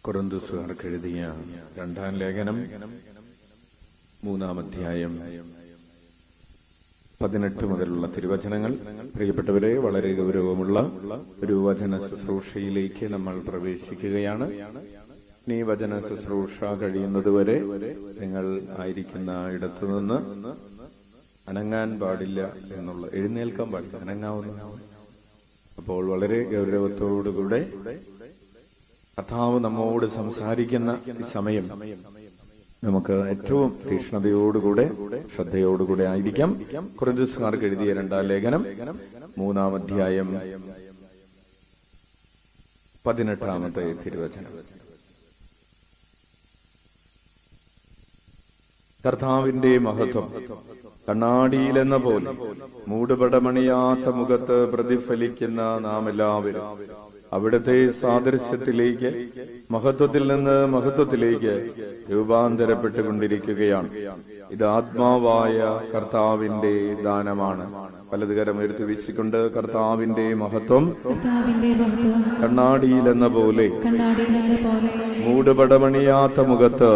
കൊരിന്ത്യർക്കെഴുതിയ എഴുതിയ രണ്ടാം ലേഖനം 3-ാം അധ്യായം 18 മുതലുള്ള തിരുവചനങ്ങൾ. പ്രിയപ്പെട്ടവരെ, വളരെ ഗൗരവമുള്ള ഒരു വചന ശുശ്രൂഷയിലേക്ക് നമ്മൾ പ്രവേശിക്കുകയാണ്. ഈ വചന ശുശ്രൂഷ കഴിയുന്നതുവരെ നിങ്ങൾ ആയിരിക്കുന്ന ഇടത്തുനിന്ന് അനങ്ങാൻ പാടില്ല എന്നുള്ള, എഴുന്നേൽക്കാൻ പാടില്ല, അനങ്ങാവുന്ന. അപ്പോൾ വളരെ ഗൗരവത്തോടുകൂടെ കർത്താവ് നമ്മോട് സംസാരിക്കുന്ന ഈ സമയം നമുക്ക് ഏറ്റവും തീക്ഷ്ണതയോടുകൂടെ ശ്രദ്ധയോടുകൂടെ ആയിരിക്കാം. കൊരിന്ത്യർക്കെഴുതിയ എഴുതിയ രണ്ടാം ലേഖനം 3-ാം അധ്യായം 18-ാമത്തെ തിരുവചനം. കർത്താവിന്റെ മഹത്വം കണ്ണാടിയിലെന്ന പോലെ മൂടുപടമണിയാത്ത മുഖത്ത് പ്രതിഫലിക്കുന്ന നാം എല്ലാവരും അവിടുത്തെ സാദൃശ്യത്തിലേക്ക്, മഹത്വത്തിൽ നിന്ന് മഹത്വത്തിലേക്ക് രൂപാന്തരപ്പെട്ടുകൊണ്ടിരിക്കുകയാണ്. ഇത് ആത്മാവായ കർത്താവിന്റെ ദാനമാണ്. വലതുകരം ഉയർത്തി വീശിക്കൊണ്ട് കർത്താവിന്റെ മഹത്വം കണ്ണാടിയിലെന്ന പോലെ മൂടുപടമണിയാത്ത മുഖത്ത്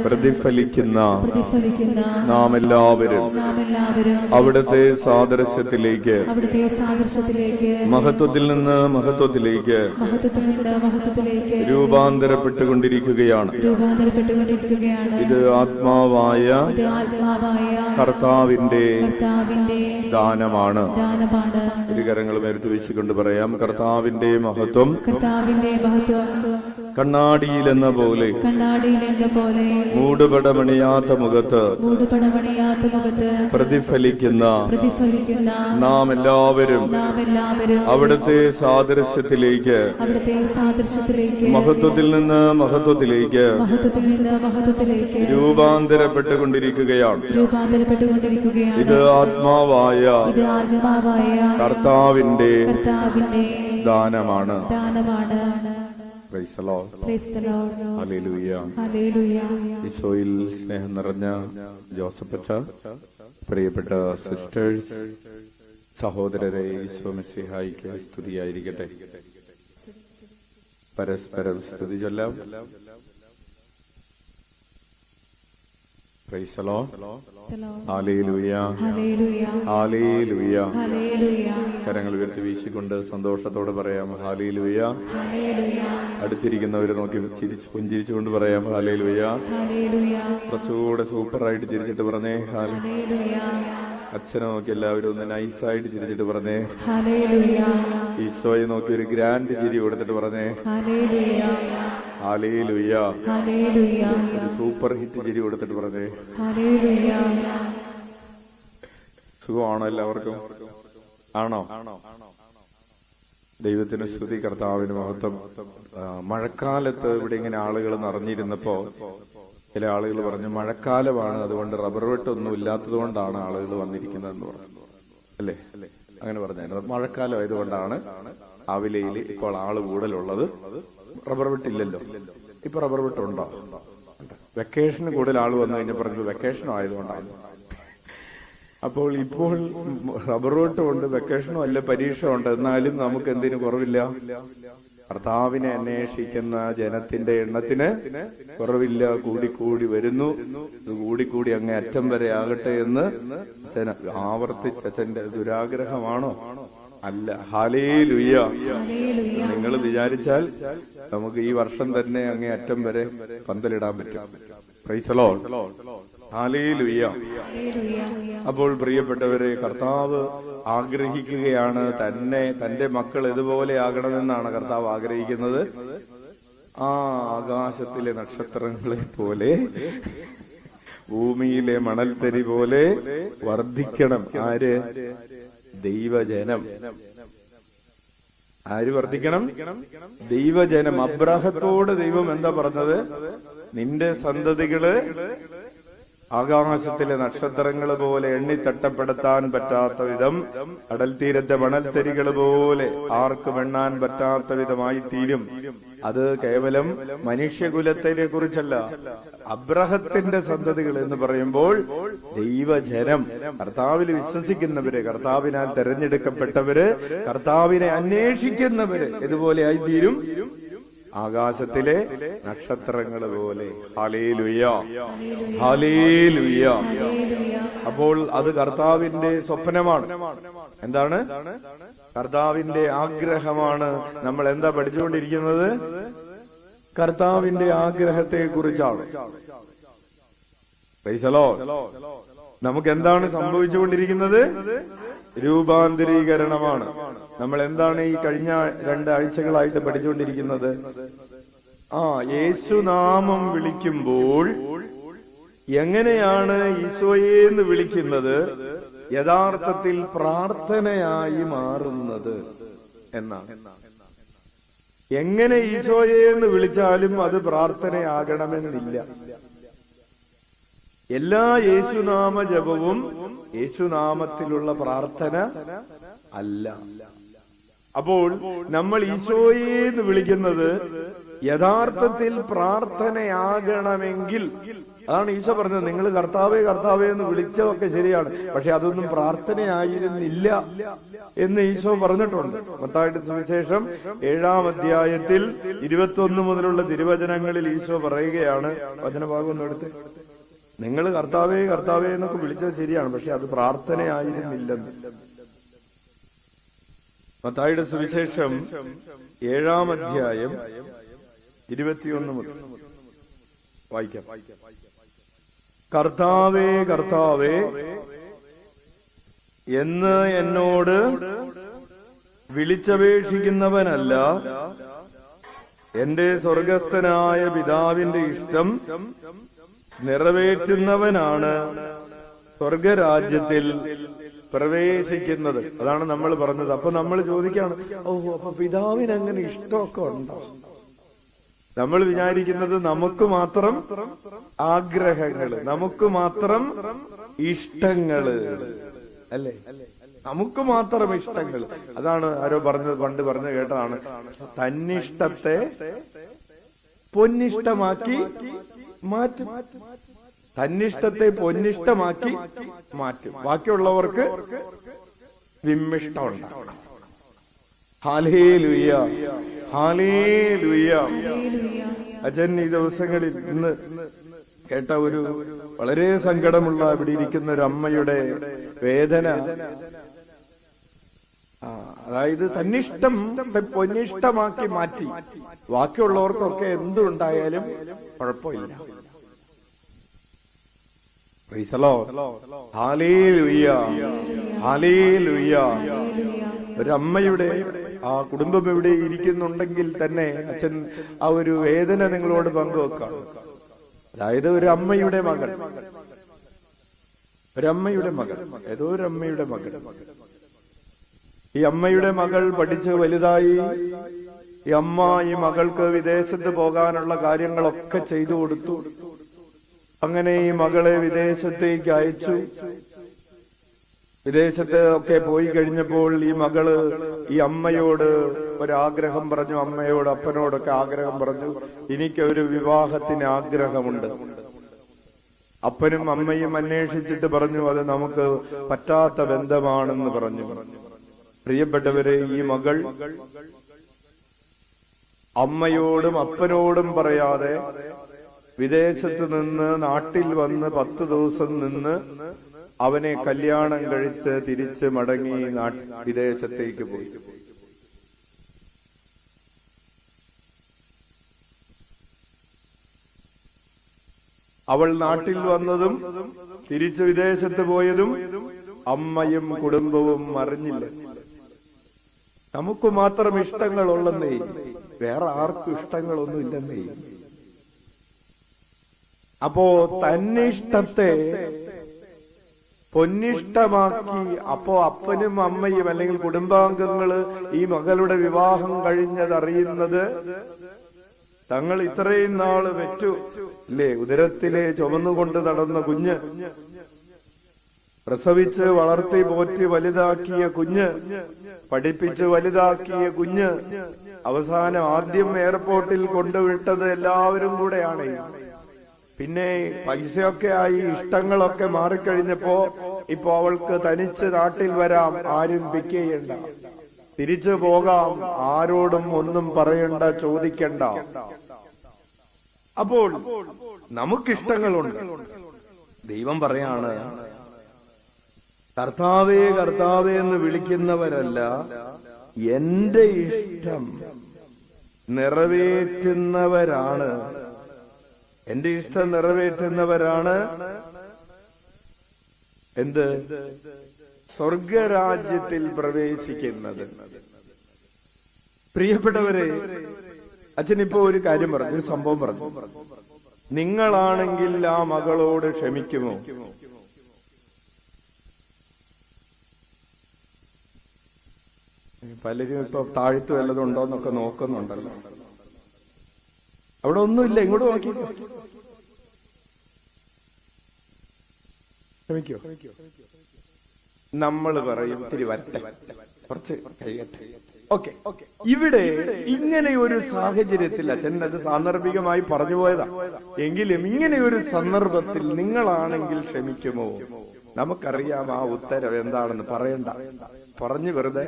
പ്രതിഫലിക്കുന്ന നാം എല്ലാവരും അവിടുത്തെ സാദൃശ്യത്തിലേക്ക്, മഹത്വത്തിൽ നിന്ന് മഹത്വത്തിലേക്ക് രൂപാന്തരപ്പെട്ടുകൊണ്ടിരിക്കുകയാണ്. ഇത് ആത്മാവായ കർത്താവിന്റെ ദാനമാണ്. ഇരുകരങ്ങളും എടുത്തു വീശിക്കൊണ്ട് പറയാം, കർത്താവിന്റെ മഹത്വം കണ്ണാടിയിലെന്ന പോലെ മൂടുപടമണിയാത്ത മുഖത്ത് പ്രതിഫലിക്കുന്ന നാം എല്ലാവരും അവിടുത്തെ സാദൃശ്യത്തിലേക്ക്, മഹത്വത്തിൽ നിന്ന് മഹത്വത്തിലേക്ക് രൂപാന്തരപ്പെട്ടുകൊണ്ടിരിക്കുകയാണ്. ഇത് ആത്മാവായ കർത്താവിന്റെ ദാനമാണ്. ഈശോയിൽ സ്നേഹം നിറഞ്ഞ ജോസഫച്ച, പ്രിയപ്പെട്ട സിസ്റ്റേഴ്സ്, സഹോദരരെ, ഈശോ മിശിഹായിക്ക് സ്തുതിയായിരിക്കട്ടെ. പരസ്പരം സ്തുതി ചൊല്ലാം. Praise the Lord. Hallelujah, hallelujah. കരങ്ങൾ ഉയർത്തി വീശിക്കൊണ്ട് സന്തോഷത്തോടെ പറയാം ഹല്ലേലൂയ. അടുത്തിരിക്കുന്നവരെ നോക്കി പുഞ്ചിരിച്ചുകൊണ്ട് പറയാം ഹല്ലേലൂയ. കുറച്ചുകൂടെ സൂപ്പറായിട്ട് ചിരിച്ചിട്ട് പറഞ്ഞേ ഹല്ലേലൂയ. അച്ഛനെ നോക്കി എല്ലാവരും ഒന്ന് നൈസായിട്ട് ചിരിച്ചിട്ട് പറഞ്ഞേ ഹല്ലേലൂയ. ഈശോയെ നോക്കി ഒരു ഗ്രാൻഡ് ചിരി കൊടുത്തിട്ട് പറഞ്ഞേ ഹല്ലേലൂയ. ഒരു സൂപ്പർ ഹിറ്റ് ചിരി കൊടുത്തിട്ട് പറഞ്ഞേ ഹല്ലേലൂയ. സുഖമാണോ എല്ലാവർക്കും? ആണോ? ദൈവത്തിന് സ്തുതി, കർത്താവിന് മഹത്വം. മഴക്കാലത്ത് ഇവിടെ ഇങ്ങനെ ആളുകൾ നിറഞ്ഞിരുന്നപ്പോ ചില ആളുകൾ പറഞ്ഞു മഴക്കാലമാണ്, അതുകൊണ്ട് റബ്ബർ വെട്ടൊന്നും ഇല്ലാത്തത് കൊണ്ടാണ് ആളുകൾ വന്നിരിക്കുന്നതെന്ന് പറഞ്ഞു. അല്ലേ? അങ്ങനെ പറഞ്ഞു. മഴക്കാലം ആയതുകൊണ്ടാണ് ആവിലയിൽ ഇപ്പോൾ ആള് കൂടുതലുള്ളത്. റബ്ബർ വെട്ടില്ലല്ലോ. ഇപ്പൊ റബ്ബർ വെട്ടുണ്ടോ? വെക്കേഷന് കൂടുതൽ ആള് വന്നു കഴിഞ്ഞാൽ പറഞ്ഞു വെക്കേഷനും ആയതുകൊണ്ടാണ്. അപ്പോൾ ഇപ്പോൾ റബ്ബർ വെട്ടുമുണ്ട്, വെക്കേഷനും അല്ല, പരീക്ഷ ഉണ്ട്. എന്നാലും നമുക്ക് എന്തിനു കുറവില്ല? കർത്താവിനെ അന്വേഷിക്കുന്ന ജനത്തിന്റെ എണ്ണത്തിന് കുറവില്ല, കൂടിക്കൂടി വരുന്നു. ഇത് കൂടിക്കൂടി അങ്ങേ അറ്റം വരെ ആകട്ടെ എന്ന് ആവർത്തിച്ച് അച്ഛന്റെ ദുരാഗ്രഹമാണോ? അല്ല. ഹല്ലേലൂയ. നിങ്ങൾ വിചാരിച്ചാൽ നമുക്ക് ഈ വർഷം തന്നെ അങ്ങേ അറ്റം വരെ പന്തലിടാൻ പറ്റും. Praise the Lord. ഹല്ലേലൂയ. അപ്പോൾ പ്രിയപ്പെട്ടവരെ, കർത്താവ് ആഗ്രഹിക്കുകയാണ് തന്റെ മക്കൾ ഇതുപോലെ ആകണമെന്നാണ് കർത്താവ് ആഗ്രഹിക്കുന്നത്. ആ ആകാശത്തിലെ നക്ഷത്രങ്ങളെ പോലെ, ഭൂമിയിലെ മണൽത്തരി പോലെ വർദ്ധിക്കണം. ആര്? ദൈവജനം. ആര് വർദ്ധിക്കണം? ദൈവജനം. അബ്രാഹത്തോട് ദൈവം എന്താ പറഞ്ഞത്? നിന്റെ സന്തതികള് ആകാശത്തിലെ നക്ഷത്രങ്ങൾ പോലെ എണ്ണിത്തട്ടപ്പെടുത്താൻ പറ്റാത്ത വിധം, കടൽ തീരത്തെ മണൽത്തരികൾ പോലെ ആർക്കും എണ്ണാൻ പറ്റാത്ത വിധമായി തീരും. അത് കേവലം മനുഷ്യകുലത്തിനെ കുറിച്ചല്ല, അബ്രഹത്തിന്റെ സന്തതികൾ എന്ന് പറയുമ്പോൾ ദൈവജനം, കർത്താവിൽ വിശ്വസിക്കുന്നവര്, കർത്താവിനാൽ തെരഞ്ഞെടുക്കപ്പെട്ടവര്, കർത്താവിനെ അന്വേഷിക്കുന്നവര് ഇതുപോലെ ആയിത്തീരും. ആകാശത്തിലെ നക്ഷത്രങ്ങൾ പോലെ. Hallelujah, hallelujah. അപ്പോൾ അത് കർത്താവിന്റെ സ്വപ്നമാണ്. എന്താണ്? കർത്താവിന്റെ ആഗ്രഹമാണ്. നമ്മൾ എന്താ പഠിച്ചുകൊണ്ടിരിക്കുന്നത്? കർത്താവിന്റെ ആഗ്രഹത്തെ കുറിച്ചാണ്. നമുക്ക് എന്താണ് സംഭവിച്ചുകൊണ്ടിരിക്കുന്നത്? രൂപാന്തരീകരണമാണ്. നമ്മൾ എന്താണ് ഈ കഴിഞ്ഞ 2 ആഴ്ചകളായിട്ട് പഠിച്ചുകൊണ്ടിരിക്കുന്നത്? യേശുനാമം വിളിക്കുമ്പോൾ എങ്ങനെയാണ് ഈശോയെന്ന് വിളിക്കുന്നത് യഥാർത്ഥത്തിൽ പ്രാർത്ഥനയായി മാറുന്നത് എന്നാണ്. എങ്ങനെ ഈശോയെന്ന് വിളിച്ചാലും അത് പ്രാർത്ഥനയാകണമെന്നില്ല. എല്ലാ യേശുനാമ ജപവും യേശുനാമത്തിലുള്ള പ്രാർത്ഥന അല്ല. അപ്പോൾ നമ്മൾ ഈശോയെന്ന് വിളിക്കുന്നത് യഥാർത്ഥത്തിൽ പ്രാർത്ഥനയാകണമെങ്കിൽ, അതാണ് ഈശോ പറഞ്ഞത്, നിങ്ങൾ കർത്താവേ കർത്താവേ എന്ന് വിളിച്ചതൊക്കെ ശരിയാണ്, പക്ഷെ അതൊന്നും പ്രാർത്ഥനയായിരുന്നില്ല എന്ന് ഈശോ പറഞ്ഞിട്ടുണ്ട്. മത്തായിയുടെ സുവിശേഷം 7-ാം അധ്യായത്തിൽ 21 മുതലുള്ള തിരുവചനങ്ങളിൽ ഈശോ പറയുകയാണ്, വചനഭാഗം ഒന്നും എടുത്ത്, നിങ്ങൾ കർത്താവേ കർത്താവേ എന്നൊക്കെ വിളിച്ചത് ശരിയാണ്, പക്ഷെ അത് പ്രാർത്ഥനയായിരുന്നില്ലെന്ന്. മത്തായിയുടെ സുവിശേഷം 7-ാം അധ്യായം 21 മുതൽ വായിക്കാം. കർത്താവേ കർത്താവേ എന്ന് എന്നോട് വിളിച്ചപേക്ഷിക്കുന്നവനല്ല, എന്റെ സ്വർഗസ്ഥനായ പിതാവിന്റെ ഇഷ്ടം നിറവേറ്റുന്നവനാണ് സ്വർഗരാജ്യത്തിൽ പ്രവേശിക്കുന്നത്. അതാണ് നമ്മൾ പറഞ്ഞത്. അപ്പൊ നമ്മൾ ചോദിക്കാണ്, അപ്പൊ പിതാവിന് അങ്ങനെ ഇഷ്ടമൊക്കെ ഉണ്ടോ? നമ്മൾ വിചാരിക്കുന്നത് നമുക്ക് മാത്രം ആഗ്രഹങ്ങള്, നമുക്ക് മാത്രം ഇഷ്ടങ്ങള് അല്ലേ, നമുക്ക് മാത്രം ഇഷ്ടങ്ങൾ. അതാണ് ആരോ പറഞ്ഞത്, പണ്ട് പറഞ്ഞു കേട്ടതാണ്, തന്നിഷ്ടത്തെ പൊന്നിഷ്ടമാക്കി മാറ്റും. തന്നിഷ്ടത്തെ പൊന്നിഷ്ടമാക്കി മാറ്റും, ബാക്കിയുള്ളവർക്ക് വിമ്മിഷ്ടമുണ്ടാകും. Hallelujah, hallelujah. അച്ഛൻ ഈ ദിവസങ്ങളിൽ ഇന്ന് കേട്ട ഒരു വളരെ സങ്കടമുള്ള ഇവിടെ ഇരിക്കുന്ന ഒരു അമ്മയുടെ വേദന. അതായത് തന്നിഷ്ടം പൊന്നിഷ്ടമാക്കി മാറ്റി, ബാക്കിയുള്ളവർക്കൊക്കെ എന്തുണ്ടായാലും കുഴപ്പമില്ല. Hallelujah, hallelujah. ഒരമ്മയുടെ ആ കുടുംബം ഇവിടെ ഇരിക്കുന്നുണ്ടെങ്കിൽ തന്നെ അച്ഛൻ ആ ഒരു വേദന നിങ്ങളോട് പങ്കുവെക്കാം. അതായത് ഒരു അമ്മയുടെ മകൾ, ഒരമ്മയുടെ മകൾ, ഏതോ ഒരു അമ്മയുടെ മകൾ. ഈ അമ്മയുടെ മകൾ പഠിച്ച് വലുതായി. ഈ അമ്മ ഈ മകൾക്ക് വിദേശത്ത് പോകാനുള്ള കാര്യങ്ങളൊക്കെ ചെയ്തു കൊടുത്തു. അങ്ങനെ ഈ മകളെ വിദേശത്തേക്ക് അയച്ചു. വിദേശത്ത് ഒക്കെ പോയി കഴിഞ്ഞപ്പോൾ ഈ മകള് ഈ അമ്മയോട് ഒരാഗ്രഹം പറഞ്ഞു, അമ്മയോട് അപ്പനോടൊക്കെ ആഗ്രഹം പറഞ്ഞു, എനിക്കൊരു വിവാഹത്തിന് ആഗ്രഹമുണ്ട്. അപ്പനും അമ്മയും അന്വേഷിച്ചിട്ട് പറഞ്ഞു, അത് നമുക്ക് പറ്റാത്ത ബന്ധമാണെന്ന് പറഞ്ഞു. പ്രിയപ്പെട്ടവരെ, ഈ മകൾ അമ്മയോടും അപ്പനോടും പറയാതെ വിദേശത്ത് നിന്ന് നാട്ടിൽ വന്ന് 10 ദിവസം നിന്ന് അവനെ കല്യാണം കഴിച്ച് തിരിച്ച് മടങ്ങി വിദേശത്തേക്ക് പോയി. അവൾ നാട്ടിൽ വന്നതും തിരിച്ച് വിദേശത്ത് പോയതും അമ്മയും കുടുംബവും അറിഞ്ഞില്ല. നമുക്ക് മാത്രം ഇഷ്ടങ്ങളുള്ളെന്നേ, വേറെ ആർക്കും ഇഷ്ടങ്ങളൊന്നും ഇല്ലെന്നേ. അപ്പോ തന്നിഷ്ടത്തെ പൊന്നിഷ്ടമാക്കി, അപ്പോ അപ്പനും അമ്മയും അല്ലെങ്കിൽ കുടുംബാംഗങ്ങള് ഈ മകളുടെ വിവാഹം കഴിഞ്ഞതറിയുന്നത് തങ്ങൾ ഇത്രയും നാള് വെച്ചു ഇല്ലേ, ഉദരത്തിലെ ചുമന്നുകൊണ്ട് നടന്ന കുഞ്ഞ്, പ്രസവിച്ച് വളർത്തി പോറ്റി വലുതാക്കിയ കുഞ്ഞ്, പഠിപ്പിച്ച് വലുതാക്കിയ കുഞ്ഞ്, അവസാനം ആദ്യം എയർപോർട്ടിൽ കൊണ്ടുവിട്ടത് എല്ലാവരും കൂടെയാണ്. പിന്നെ പൈസയൊക്കെ ആയി, ഇഷ്ടങ്ങളൊക്കെ മാറിക്കഴിഞ്ഞപ്പോ ഇപ്പൊ അവൾക്ക് തനിച്ച് നാട്ടിൽ വരാം, ആരും പിക്ക് ചെയ്യണ്ട. തിരിച്ചു പോകാം, ആരോടും ഒന്നും പറയണ്ട, ചോദിക്കണ്ട. അപ്പോൾ നമുക്കിഷ്ടങ്ങളുണ്ട്. ദൈവം പറയാണ്, കർത്താവേ കർത്താവേ എന്ന് വിളിക്കുന്നവരല്ല, എന്റെ ഇഷ്ടം നിറവേറ്റുന്നവരാണ്, എന്റെ ഇഷ്ടം നിറവേറ്റുന്നവരാണ് എന്ത്? സ്വർഗരാജ്യത്തിൽ പ്രവേശിക്കുന്നത്. പ്രിയപ്പെട്ടവരെ, അച്ഛനിപ്പോ ഒരു കാര്യം പറഞ്ഞു, ഒരു സംഭവം പറഞ്ഞു. നിങ്ങളാണെങ്കിൽ ആ മകളോട് ക്ഷമിക്കുമോ? പലരും ഇപ്പൊ താഴ്ത്തു വല്ലതും ഉണ്ടോന്നൊക്കെ നോക്കുന്നുണ്ടല്ലോ. അവിടെ ഒന്നുമില്ല, ഇങ്ങോട്ട് നോക്കി. ക്ഷമിക്കോ? നമ്മൾ പറയും ഇത്തിരി വരട്ടെ, കുറച്ച് കഴിയട്ടെ. ഓക്കെ, ഇവിടെ ഇങ്ങനെ ഒരു സാഹചര്യത്തിൽ, അച്ഛൻ അത് സാന്ദർഭികമായി പറഞ്ഞു പോയതാ, എങ്കിലും ഇങ്ങനെ ഒരു സന്ദർഭത്തിൽ നിങ്ങളാണെങ്കിൽ ക്ഷമിക്കുമോ? നമുക്കറിയാം ആ ഉത്തരം എന്താണെന്ന്, പറയണ്ട, പറഞ്ഞു വെറുതെ.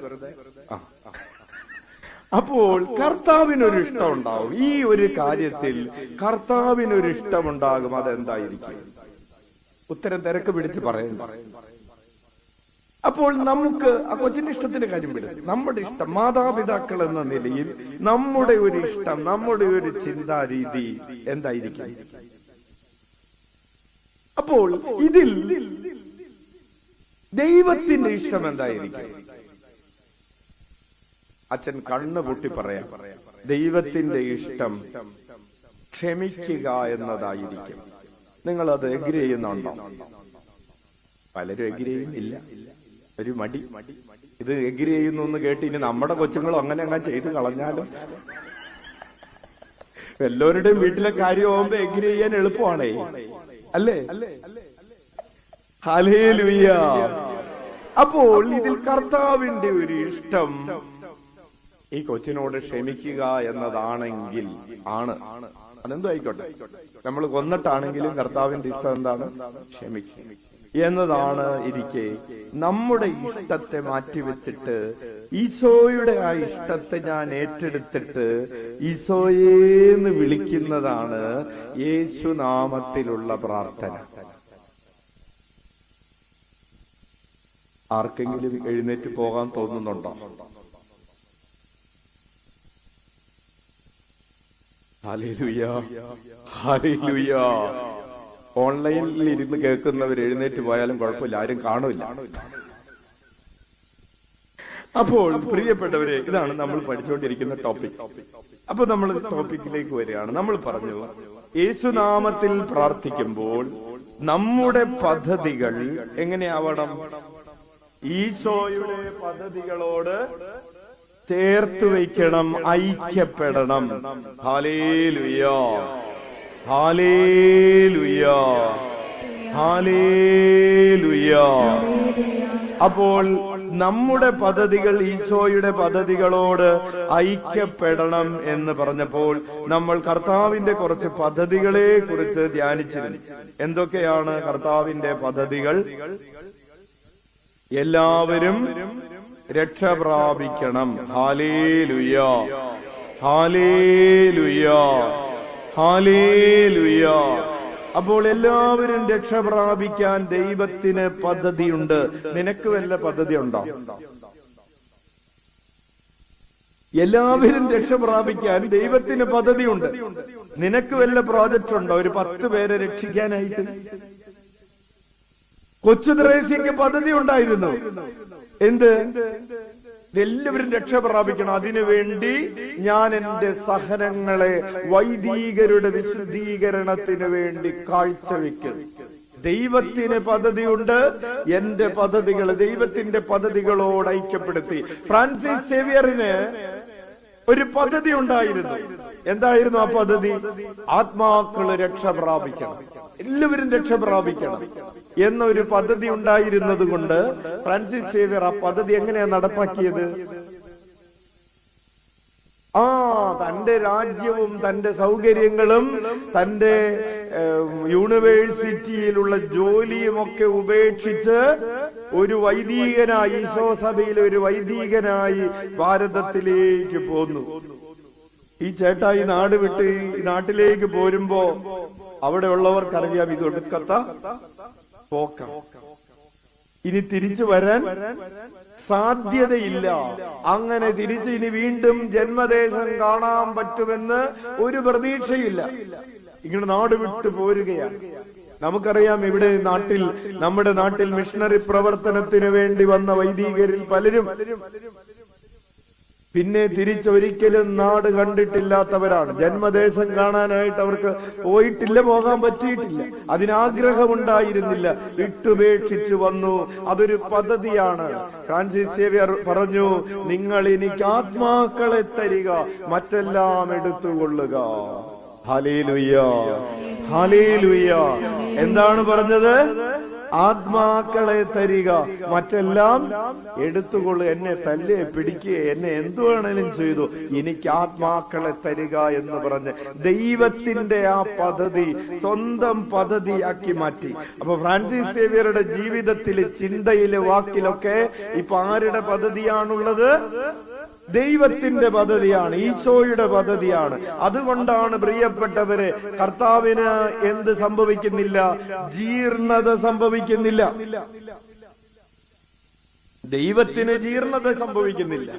അപ്പോൾ കർത്താവിനൊരു ഇഷ്ടം ഉണ്ടാവും. ഈ ഒരു കാര്യത്തിൽ കർത്താവിനൊരു ഇഷ്ടമുണ്ടാകും. അതെന്തായിരിക്കും? ഉത്തരം തിരക്ക് പിടിച്ച് പറയണ്ട. അപ്പോൾ നമുക്ക് ആ കൊച്ചിന്റെ ഇഷ്ടത്തിന്റെ കാര്യം വിടും. നമ്മുടെ ഇഷ്ടം, മാതാപിതാക്കൾ എന്ന നിലയിൽ നമ്മുടെ ഒരു ഇഷ്ടം, നമ്മുടെ ഒരു ചിന്താരീതി എന്തായിരിക്കും? അപ്പോൾ ഇതിൽ ദൈവത്തിന്റെ ഇഷ്ടം എന്തായിരിക്കും? അച്ഛൻ കണ്ണു പൊട്ടി പറയാം, ദൈവത്തിന്റെ ഇഷ്ടം ക്ഷമിക്കുക എന്നതായിരിക്കും. നിങ്ങൾ അത് എഗ്രി ചെയ്യുന്നുണ്ടോ? പലരും എഗ്രി ചെയ്യുന്നില്ല, ഒരു മടി. ഇത് എഗ്രി ചെയ്യുന്നു എന്ന് കേട്ട് ഇനി നമ്മുടെ കൊച്ചുങ്ങളും അങ്ങനെ അങ്ങനെ ചെയ്ത് കളഞ്ഞാലും. എല്ലാവരുടെയും വീട്ടിലെ കാര്യമാകുമ്പോ എഗ്രി ചെയ്യാൻ എളുപ്പമാണേ, അല്ലേ? ഹല്ലേലൂയ. അപ്പോൾ ഇതിൽ കർത്താവിന്റെ ഒരു ഇഷ്ടം ഈ കൊച്ചിനോട് ക്ഷമിക്കുക എന്നതാണെങ്കിൽ അതെന്തോ ആയിക്കോട്ടെ, നമ്മൾ കൊന്നിട്ടാണെങ്കിലും കർത്താവിന്റെ ഇഷ്ടം എന്താണ്? ക്ഷമിക്കുക എന്നതാണ്. ഇരിക്കെ നമ്മുടെ ഇഷ്ടത്തെ മാറ്റിവെച്ചിട്ട് ഈശോയുടെ ആ ഇഷ്ടത്തെ ഞാൻ ഏറ്റെടുത്തിട്ട് ഈശോയേന്ന് വിളിക്കുന്നതാണ് യേശുനാമത്തിലുള്ള പ്രാർത്ഥന. ആർക്കെങ്കിലും എഴുന്നേറ്റ് പോകാൻ തോന്നുന്നുണ്ടോ? Hallelujah, hallelujah. ഓൺലൈനിൽ ഇരുന്ന് കേൾക്കുന്നവർ എഴുന്നേറ്റ് പോയാലും കുഴപ്പമില്ല, ആരും കാണില്ല. അപ്പോൾ പ്രിയപ്പെട്ടവരെ, ഇതാണ് നമ്മൾ പഠിച്ചുകൊണ്ടിരിക്കുന്ന ടോപ്പിക്. അപ്പൊ നമ്മൾ ടോപ്പിക്കിലേക്ക് വരികയാണ്. നമ്മൾ പറഞ്ഞു, യേശുനാമത്തിൽ പ്രാർത്ഥിക്കുമ്പോൾ നമ്മുടെ പദ്ധതികൾ എങ്ങനെയാവണം? ഈശോയുടെ പദ്ധതികളോട് ചേർത്ത് വയ്ക്കണം, ഐക്യപ്പെടണം. Hallelujah, hallelujah, hallelujah. അപ്പോൾ നമ്മുടെ പദ്ധതികൾ ഈശോയുടെ പദ്ധതികളോട് ഐക്യപ്പെടണം എന്ന് പറഞ്ഞപ്പോൾ നമ്മൾ കർത്താവിന്റെ കുറച്ച് പദ്ധതികളെ കുറിച്ച് ധ്യാനിച്ചിരുന്നു. എന്തൊക്കെയാണ് കർത്താവിന്റെ പദ്ധതികൾ? എല്ലാവരും രക്ഷ പ്രാപിക്കണം. Hallelujah, hallelujah, hallelujah. അപ്പോൾ എല്ലാവരും രക്ഷ പ്രാപിക്കാൻ ദൈവത്തിന് പദ്ധതിയുണ്ട്. നിനക്ക് വല്ല പദ്ധതി ഉണ്ടോ? എല്ലാവരും രക്ഷ പ്രാപിക്കാൻ ദൈവത്തിന് പദ്ധതിയുണ്ട്. നിനക്ക് വല്ല പ്രോജക്റ്റ് ഉണ്ടോ? ഒരു 10 പേരെ രക്ഷിക്കാനായിട്ട്? കൊച്ചു ത്രേസ്യക്ക് പദ്ധതി ഉണ്ടായിരുന്നു. എന്ത്? എല്ലാവരും രക്ഷ പ്രാപിക്കണം. അതിനുവേണ്ടി ഞാൻ എന്റെ സഹനങ്ങളെ വൈദികരുടെ വിശുദ്ധീകരണത്തിന് വേണ്ടി കാഴ്ചവെക്കും. ദൈവത്തിന് പദ്ധതിയുണ്ട്. എന്റെ പദ്ധതികൾ ദൈവത്തിന്റെ പദ്ധതികളോട് ഐക്യപ്പെടുത്തി. ഫ്രാൻസിസ് സേവിയറിന് ഒരു പദ്ധതി ഉണ്ടായിരുന്നു. എന്തായിരുന്നു ആ പദ്ധതി? ആത്മാക്കള് രക്ഷ പ്രാപിക്കണം, എല്ലാവരും രക്ഷ പ്രാപിക്കണം എന്നൊരു പദ്ധതി ഉണ്ടായിരുന്നത് കൊണ്ട് ഫ്രാൻസിസ് സേവിയർ ആ പദ്ധതി എങ്ങനെയാ നടപ്പാക്കിയത്? തന്റെ രാജ്യവും തന്റെ സൗകര്യങ്ങളും തന്റെ യൂണിവേഴ്സിറ്റിയിലുള്ള ജോലിയും ഒക്കെ ഉപേക്ഷിച്ച് ഒരു വൈദികനായി, ഈശോ സഭയിലെ ഒരു വൈദികനായി ഭാരതത്തിലേക്ക് പോന്നു. ഈ ചേട്ടായി നാട് വിട്ട് ഈ നാട്ടിലേക്ക് പോരുമ്പോ അവിടെ ഉള്ളവർക്കറിയാം ഇത് ഒടുക്കത്ത പോക്ക, ഇനി തിരിച്ചു വരാൻ സാധ്യതയില്ല. അങ്ങനെ തിരിച്ച് ഇനി വീണ്ടും ജന്മദേശം കാണാൻ പറ്റുമെന്ന് ഒരു പ്രതീക്ഷയില്ല. ഇങ്ങനെ നാട് വിട്ടു പോരുകയാണ്. നമുക്കറിയാം, ഇവിടെ നമ്മുടെ നാട്ടിൽ മിഷണറി പ്രവർത്തനത്തിന് വേണ്ടി വന്ന വൈദികരിൽ പലരും പിന്നെ തിരിച്ചൊരിക്കലും നാട് കണ്ടിട്ടില്ലാത്തവരാണ്. ജന്മദേശം കാണാനായിട്ട് അവർക്ക് പോകാൻ പറ്റിയിട്ടില്ല, അതിനാഗ്രഹമുണ്ടായിരുന്നില്ല, വിട്ടുപേക്ഷിച്ചു വന്നു. അതൊരു പദ്ധതിയാണ്. ഫ്രാൻസിസ് സേവ്യർ പറഞ്ഞു, നിങ്ങൾ എനിക്ക് ആത്മാക്കളെ തരിക, മറ്റെല്ലാം എടുത്തുകൊള്ളുക. Hallelujah, hallelujah. എന്താണ് പറഞ്ഞത്? ആത്മാക്കളെ തരിക, മറ്റെല്ലാം എടുത്തുകൊള്ളുക. എന്നെ തല്ലേ പിടിക്കുക, എന്നെ എന്തു വേണേലും ചെയ്തു, എനിക്ക് ആത്മാക്കളെ തരിക എന്ന് പറഞ്ഞ് ദൈവത്തിന്റെ ആ പദ്ധതി സ്വന്തം പദ്ധതിയാക്കി മാറ്റി. അപ്പൊ ഫ്രാൻസിസ് സേവ്യറുടെ ജീവിതത്തില്, ചിന്തയില്, വാക്കിലൊക്കെ ഇപ്പൊ ആരുടെ പദ്ധതിയാണുള്ളത്? ദൈവത്തിന്റെ പദ്ധതിയാണ്, ഈശോയുടെ പദ്ധതിയാണ്. അതുകൊണ്ടാണ് പ്രിയപ്പെട്ടവരെ, കർത്താവിന് എന്ത് സംഭവിക്കുന്നില്ല? ജീർണത സംഭവിക്കുന്നില്ല. ദൈവത്തിന് ജീർണത സംഭവിക്കുന്നില്ല.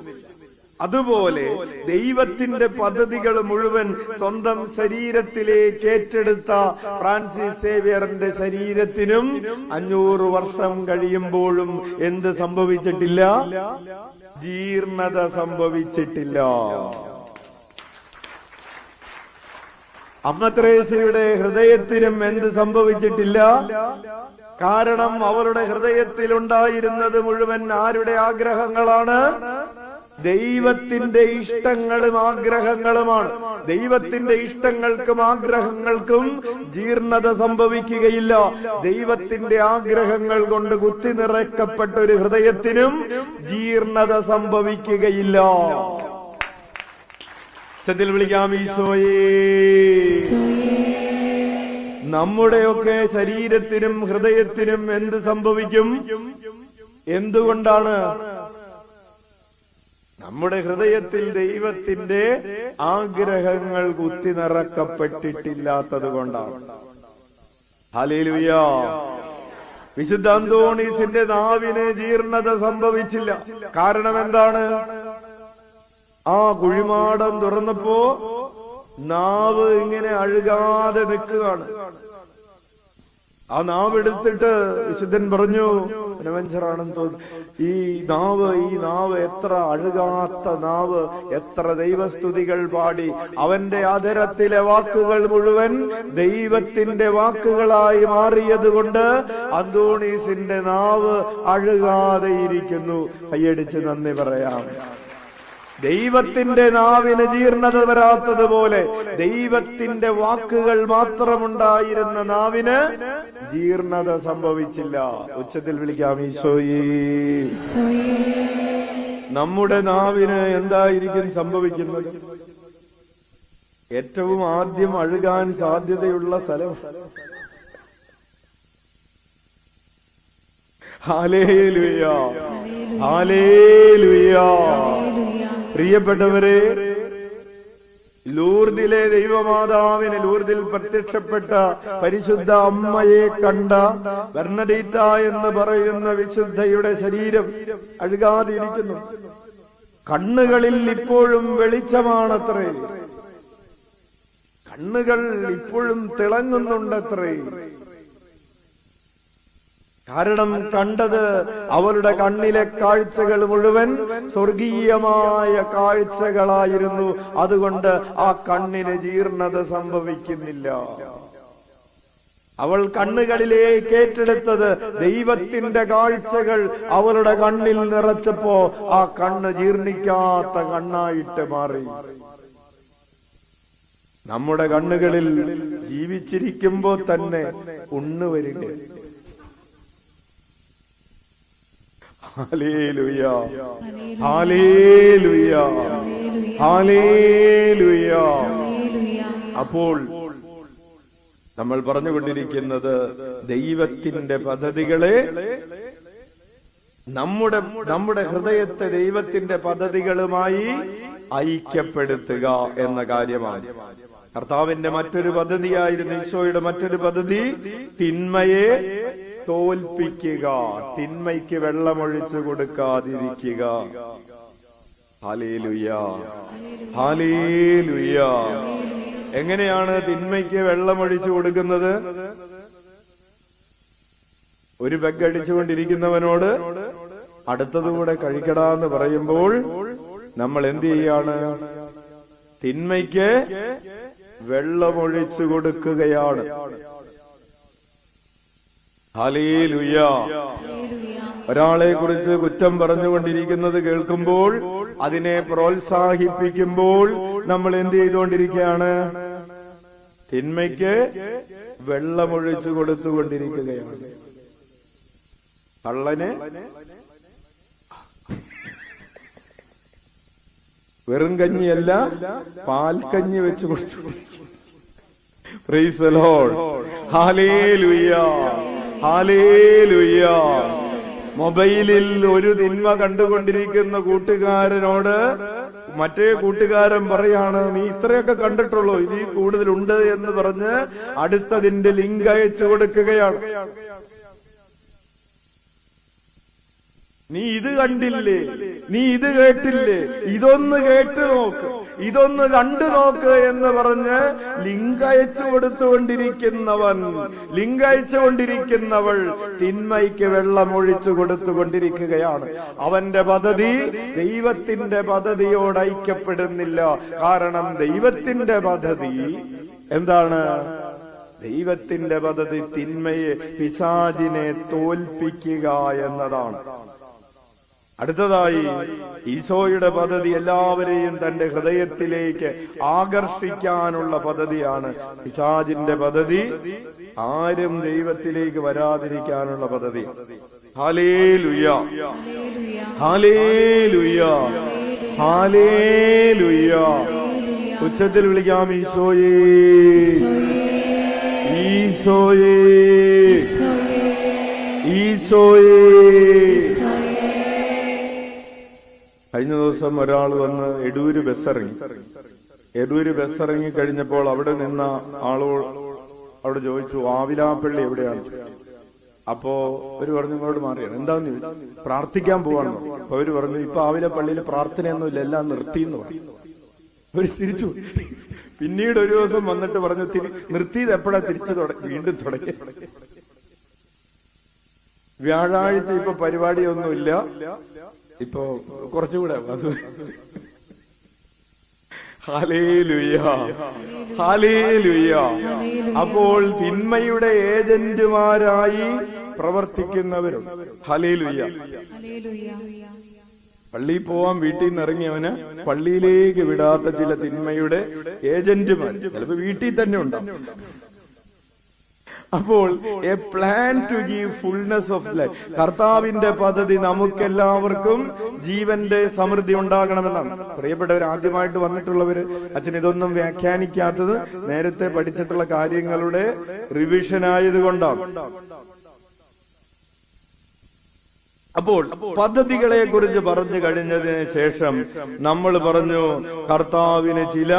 അതുപോലെ ദൈവത്തിന്റെ പദ്ധതികൾ മുഴുവൻ സ്വന്തം ശരീരത്തിലേക്ക് ഏറ്റെടുത്ത ഫ്രാൻസിസ് സേവ്യറിന്റെ ശരീരത്തിനും 500 വർഷം കഴിയുമ്പോഴും എന്ത് സംഭവിച്ചിട്ടില്ല? ജീർണത സംഭവിച്ചിട്ടില്ല. അമ്മ ത്രേസ്യയുടെ ഹൃദയത്തിനും എന്ത് സംഭവിച്ചിട്ടില്ല? കാരണം അവരുടെ ഹൃദയത്തിലുണ്ടായിരുന്നത് മുഴുവൻ ആരുടെ ആഗ്രഹങ്ങളാണ്? ദൈവത്തിന്റെ ഇഷ്ടങ്ങളും ആഗ്രഹങ്ങളുമാണ്. ദൈവത്തിന്റെ ഇഷ്ടങ്ങൾക്കും ആഗ്രഹങ്ങൾക്കും ജീർണത സംഭവിക്കുകയില്ല. ദൈവത്തിന്റെ ആഗ്രഹങ്ങൾ കൊണ്ട് കുത്തി നിറയ്ക്കപ്പെട്ട ഒരു ഹൃദയത്തിനും ജീർണത സംഭവിക്കുകയില്ല. ചതിൽ വിളിക്കാം, ഈശോയേ. നമ്മുടെയൊക്കെ ശരീരത്തിനും ഹൃദയത്തിനും എന്ത് സംഭവിക്കും? എന്തുകൊണ്ടാണ്? നമ്മുടെ ഹൃദയത്തിൽ ദൈവത്തിന്റെ ആഗ്രഹങ്ങൾ കുത്തി നിറക്കപ്പെട്ടിട്ടില്ലാത്തത് കൊണ്ടാണ്. ഹല്ലേലൂയ. വിശുദ്ധ അന്തോണീസിന്റെ നാവിന് ജീർണത സംഭവിച്ചില്ല. കാരണം എന്താണ്? ആ കുഴിമാടം തുറന്നപ്പോ നാവ് ഇങ്ങനെ അഴുകാതെ നിൽക്കുകയാണ്. ആ നാവ് എടുത്തിട്ട് വിശുദ്ധൻ പറഞ്ഞു, വഞ്ചറാണെന്ന് തോന്നുന്നു, ഈ നാവ് എത്ര അഴുകാത്ത നാവ്, എത്ര ദൈവസ്തുതികൾ പാടി. അവന്റെ ആദരത്തിലെ വാക്കുകൾ മുഴുവൻ ദൈവത്തിന്റെ വാക്കുകളായി മാറിയത് കൊണ്ട് അന്തോണീസിന്റെ നാവ് അഴുകാതെ ഇരിക്കുന്നു. കൈയടിച്ച് നന്ദി പറയാം. ദൈവത്തിന്റെ നാവിന് ജീർണത വരാത്തതുപോലെ ദൈവത്തിന്റെ വാക്കുകൾ മാത്രമുണ്ടായിരുന്ന നാവിന് ജീർണത സംഭവിച്ചില്ല. ഉച്ചത്തിൽ വിളിക്കാം, ഈശോയേ. നമ്മുടെ നാവിന് എന്തായിരിക്കും സംഭവിക്കുന്നത്? ഏറ്റവും ആദ്യം അഴുകാൻ സാധ്യതയുള്ള സ്ഥലം. Hallelujah, hallelujah. പ്രിയപ്പെട്ടവരെ, ലൂർദിലെ ദൈവമാതാവിന്, ലൂർദിൽ പ്രത്യക്ഷപ്പെട്ട പരിശുദ്ധ അമ്മയെ കണ്ട ബെർണഡീത്ത എന്ന് പറയുന്ന വിശുദ്ധയുടെ ശരീരം അഴുകാതിരിക്കുന്നു. കണ്ണുകളിൽ ഇപ്പോഴും വെളിച്ചമാണത്രേ, കണ്ണുകൾ ഇപ്പോഴും തിളങ്ങുന്നുണ്ടത്രേ. കാരണം കണ്ടത് അവളുടെ കണ്ണിലെ കാഴ്ചകൾ മുഴുവൻ സ്വർഗീയമായ കാഴ്ചകളായിരുന്നു. അതുകൊണ്ട് ആ കണ്ണിന് ജീർണത സംഭവിക്കുന്നില്ല. അവൾ കണ്ണുകളിലേക്ക് ഏറ്റെടുത്തത് ദൈവത്തിന്റെ കാഴ്ചകൾ അവളുടെ കണ്ണിൽ നിറച്ചപ്പോ ആ കണ്ണ് ജീർണിക്കാത്ത കണ്ണായിട്ട് മാറി. നമ്മുടെ കണ്ണുകളിൽ ജീവിച്ചിരിക്കുമ്പോ തന്നെ ഉണ്ണുവരിക. Hallelujah, hallelujah, hallelujah. അപ്പോൾ നമ്മൾ പറഞ്ഞുകൊണ്ടിരിക്കുന്നത് ദൈവത്തിന്റെ പദ്ധതികളെ നമ്മുടെ ഹൃദയത്തെ ദൈവത്തിന്റെ പദ്ധതികളുമായി ഐക്യപ്പെടുത്തുക എന്ന കാര്യമാണ്. കർത്താവിന്റെ മറ്റൊരു പദ്ധതിയായിരുന്നു, ഈശോയുടെ മറ്റൊരു പദ്ധതി തിന്മയെ തോൽപ്പിക്കുക, തിന്മയ്ക്ക് വെള്ളമൊഴിച്ചു കൊടുക്കാതിരിക്കുക. Hallelujah, hallelujah. എങ്ങനെയാണ് തിന്മയ്ക്ക് വെള്ളമൊഴിച്ചു കൊടുക്കുന്നത്? ഒരു പെഗ് അടിച്ചുകൊണ്ടിരിക്കുന്നവനോട് അടുത്തതുകൂടെ കഴിക്കടാന്ന് പറയുമ്പോൾ നമ്മൾ എന്ത് ചെയ്യാണ്? തിന്മയ്ക്ക് വെള്ളമൊഴിച്ചു കൊടുക്കുകയാണ്. ഹല്ലേലൂയ. ഒരാളെ കുറിച്ച് കുറ്റം പറഞ്ഞുകൊണ്ടിരിക്കുന്നത് കേൾക്കുമ്പോൾ അതിനെ പ്രോത്സാഹിപ്പിക്കുമ്പോൾ നമ്മൾ എന്ത് ചെയ്തുകൊണ്ടിരിക്കുകയാണ്? തിന്മയ്ക്ക് വെള്ളമൊഴിച്ചു കൊടുത്തുകൊണ്ടിരിക്കുകയാണ്. കള്ളന് വെറും കഞ്ഞിയല്ല, പാൽക്കഞ്ഞി വെച്ച് കൊടുത്തു. Praise the Lord. Hallelujah, hallelujah. മൊബൈലിൽ ഒരു തിന്മ കണ്ടുകൊണ്ടിരിക്കുന്ന കൂട്ടുകാരനോട് മറ്റേ കൂട്ടുകാരൻ പറയാണ്, നീ ഇത്രയൊക്കെ കണ്ടിട്ടുള്ളൂ, ഇതിൽ കൂടുതലുണ്ട് എന്ന് പറഞ്ഞ് അടുത്തതിന്റെ ലിങ്ക് അയച്ചു കൊടുക്കുകയാണ്. നീ ഇത് കണ്ടില്ലേ, നീ ഇത് കേട്ടില്ലേ, ഇതൊന്ന് കേട്ട് നോക്ക്, ഇതൊന്ന് കണ്ടു നോക്ക് എന്ന് പറഞ്ഞ് ലിങ്ക് അയച്ചു കൊടുത്തുകൊണ്ടിരിക്കുന്നവൻ, ലിങ്ക് അയച്ചുകൊണ്ടിരിക്കുന്നവൾ തിന്മയ്ക്ക് വെള്ളമൊഴിച്ചു കൊടുത്തുകൊണ്ടിരിക്കുകയാണ്. അവന്റെ പദ്ധതി ദൈവത്തിന്റെ പദ്ധതിയോട് ഐക്യപ്പെടുന്നില്ല. കാരണം ദൈവത്തിന്റെ പദ്ധതി എന്താണ്? ദൈവത്തിന്റെ പദ്ധതി തിന്മയെ, പിശാചിനെ തോൽപ്പിക്കുക എന്നതാണ്. അടുത്തതായി ഈശോയുടെ പദ്ധതി എല്ലാവരെയും തന്റെ ഹൃദയത്തിലേക്ക് ആകർഷിക്കാനുള്ള പദ്ധതിയാണ്. പിശാചിന്റെ പദ്ധതി ആരും ദൈവത്തിലേക്ക് വരാതിരിക്കാനുള്ള പദ്ധതി. Hallelujah, hallelujah, hallelujah. ഉച്ചത്തിൽ വിളിക്കാം, ഈശോയേ, ഈശോയേ, ഈശോയേ. കഴിഞ്ഞ ദിവസം ഒരാൾ വന്ന് എടൂര് ബസ്സിറങ്ങി കഴിഞ്ഞപ്പോൾ അവിടെ നിന്ന ആളോട് അവിടെ ചോദിച്ചു, ആവിലാപ്പള്ളി എവിടെയാണ്? അപ്പോ അവര് പറഞ്ഞു, ഇങ്ങോട്ട് മാറിയാണ്. എന്താന്ന് ചോദിച്ചു. പ്രാർത്ഥിക്കാൻ പോവാണ്. അപ്പൊ അവര് പറഞ്ഞു, ഇപ്പൊ ആവിലപ്പള്ളിയിൽ പ്രാർത്ഥനയൊന്നുമില്ല, എല്ലാം നിർത്തിയെന്ന് പറഞ്ഞു. അവര് തിരിച്ചു. പിന്നീട് ഒരു ദിവസം വന്നിട്ട് പറഞ്ഞു, നിർത്തിയത് എപ്പോഴാ വീണ്ടും തുടങ്ങി. വ്യാഴാഴ്ച ഇപ്പൊ പരിപാടിയൊന്നുമില്ല, ഇപ്പോ കുറച്ചുകൂടെ. Hallelujah, hallelujah. അപ്പോൾ തിന്മയുടെ ഏജന്റുമാരായി പ്രവർത്തിക്കുന്നവരുണ്ട്. ഹല്ലേലൂയ. പള്ളിയിൽ പോവാൻ വീട്ടിൽ നിന്ന് ഇറങ്ങിയവന് പള്ളിയിലേക്ക് വിടാത്ത ചില തിന്മയുടെ ഏജന്റുമാർ ചിലപ്പോ വീട്ടിൽ തന്നെ ഉണ്ടാവും. അപ്പോൾ a plan to give fullness of life. കർത്താവിന്റെ പദ്ധതി നമുക്കെല്ലാവർക്കും ജീവന്റെ സമൃദ്ധി ഉണ്ടാകണമെന്നാണ്. പ്രിയപ്പെട്ടവർ, ആദ്യമായിട്ട് വന്നിട്ടുള്ളവര് അച്ഛൻ ഇതൊന്നും വ്യാഖ്യാനിക്കാത്തത് നേരത്തെ പഠിച്ചിട്ടുള്ള കാര്യങ്ങളുടെ റിവിഷൻ ആയതുകൊണ്ടാണ്. അപ്പോൾ പദ്ധതികളെ കുറിച്ച് പറഞ്ഞു കഴിഞ്ഞതിന് ശേഷം നമ്മൾ പറഞ്ഞു കർത്താവിന് ചില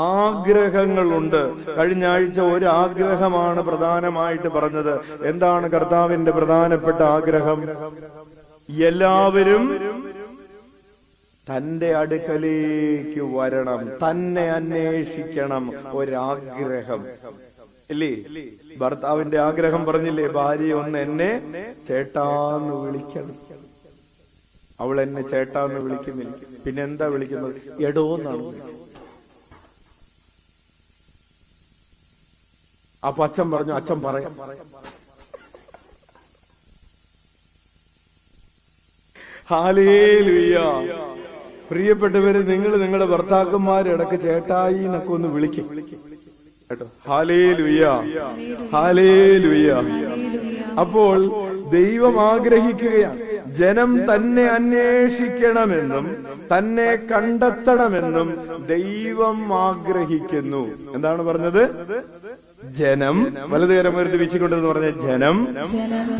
ആഗ്രഹങ്ങളുണ്ട്. കഴിഞ്ഞ ആഴ്ച ഒരു ആഗ്രഹമാണ് പ്രധാനമായിട്ട് പറഞ്ഞത്. എന്താണ് കർത്താവിന്റെ പ്രധാനപ്പെട്ട ആഗ്രഹം? എല്ലാവരും തന്റെ അടുക്കലേക്ക് വരണം, തന്നെ അന്വേഷിക്കണം. ഒരാഗ്രഹം ഇല്ലേ? ഭർത്താവിന്റെ ആഗ്രഹം പറഞ്ഞില്ലേ, ഭാര്യ ഒന്ന് എന്നെ ചേട്ടാന്ന് വിളിക്കണം. അവൾ എന്നെ ചേട്ടാന്ന് വിളിക്കുന്നില്ല, പിന്നെ എന്താ വിളിക്കുന്നത്? എടോന്നാണ്. അപ്പൊ അച്ഛൻ പറഞ്ഞു, അച്ഛൻ പറയാം. ഹല്ലേലൂയ. പ്രിയപ്പെട്ടവര്, നിങ്ങൾ നിങ്ങളുടെ ഭർത്താക്കന്മാരെ ഇടയ്ക്ക് ചേട്ടായി എന്നൊക്കെ ഒന്ന് വിളിക്കും കേട്ടോ. Hallelujah, hallelujah. അപ്പോൾ ദൈവം ആഗ്രഹിക്കുകയാണ്, ജനം തന്നെ അന്വേഷിക്കണമെന്നും തന്നെ കണ്ടെത്തണമെന്നും ദൈവം ആഗ്രഹിക്കുന്നു. എന്താണ് പറഞ്ഞത്? ജനം, വലതുകരം ഉയർത്തി വീശിക്കൊണ്ടെന്ന് പറഞ്ഞ ജനം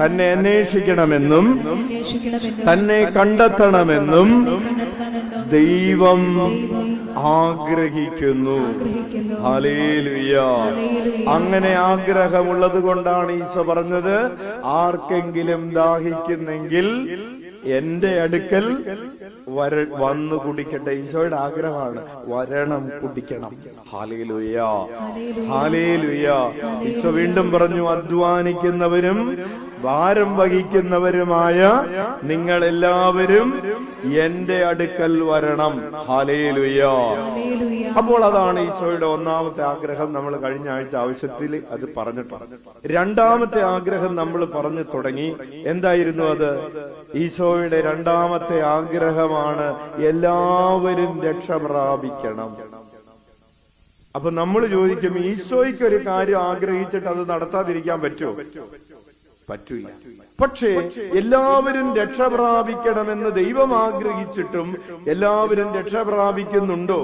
തന്നെ അന്വേഷിക്കണമെന്നും തന്നെ കണ്ടെത്തണമെന്നും ദൈവം ആഗ്രഹിക്കുന്നു. ഹല്ലേലൂയ. അങ്ങനെ ആഗ്രഹമുള്ളത് കൊണ്ടാണ് ഈശോ പറഞ്ഞത്, ആർക്കെങ്കിലും ദാഹിക്കുന്നെങ്കിൽ എന്റെ അടുക്കൽ വന്നു കുടിക്കട്ടെ. ഈശോയുടെ ആഗ്രഹമാണ് വരണം, കുടിക്കണം. Hallelujah, hallelujah. ഈശോ വീണ്ടും പറഞ്ഞു, അധ്വാനിക്കുന്നവരും ഭാരം വഹിക്കുന്നവരുമായ നിങ്ങൾ എല്ലാവരും എന്റെ അടുക്കൽ വരണം. ഹല്ലേലൂയ. അപ്പോൾ അതാണ് ഈശോയുടെ ഒന്നാമത്തെ ആഗ്രഹം. നമ്മൾ കഴിഞ്ഞ ആഴ്ച ആവശ്യത്തിൽ അത് പറഞ്ഞിട്ടുണ്ട്. രണ്ടാമത്തെ ആഗ്രഹം നമ്മൾ പറഞ്ഞു തുടങ്ങി. എന്തായിരുന്നു അത്? ഈശോയുടെ രണ്ടാമത്തെ ആഗ്രഹമാണ് എല്ലാവരും രക്ഷ പ്രാപിക്കണം. അപ്പൊ നമ്മൾ ചോദിക്കും, ഈശോയ്ക്ക് ഒരു കാര്യം ആഗ്രഹിച്ചിട്ട് അത് നടത്താതിരിക്കാൻ പറ്റുമോ? പറ്റൂല. പക്ഷേ എല്ലാവരും രക്ഷ പ്രാപിക്കണമെന്ന് ദൈവം ആഗ്രഹിച്ചിട്ടും എല്ലാവരും രക്ഷ പ്രാപിക്കുന്നുണ്ടോ?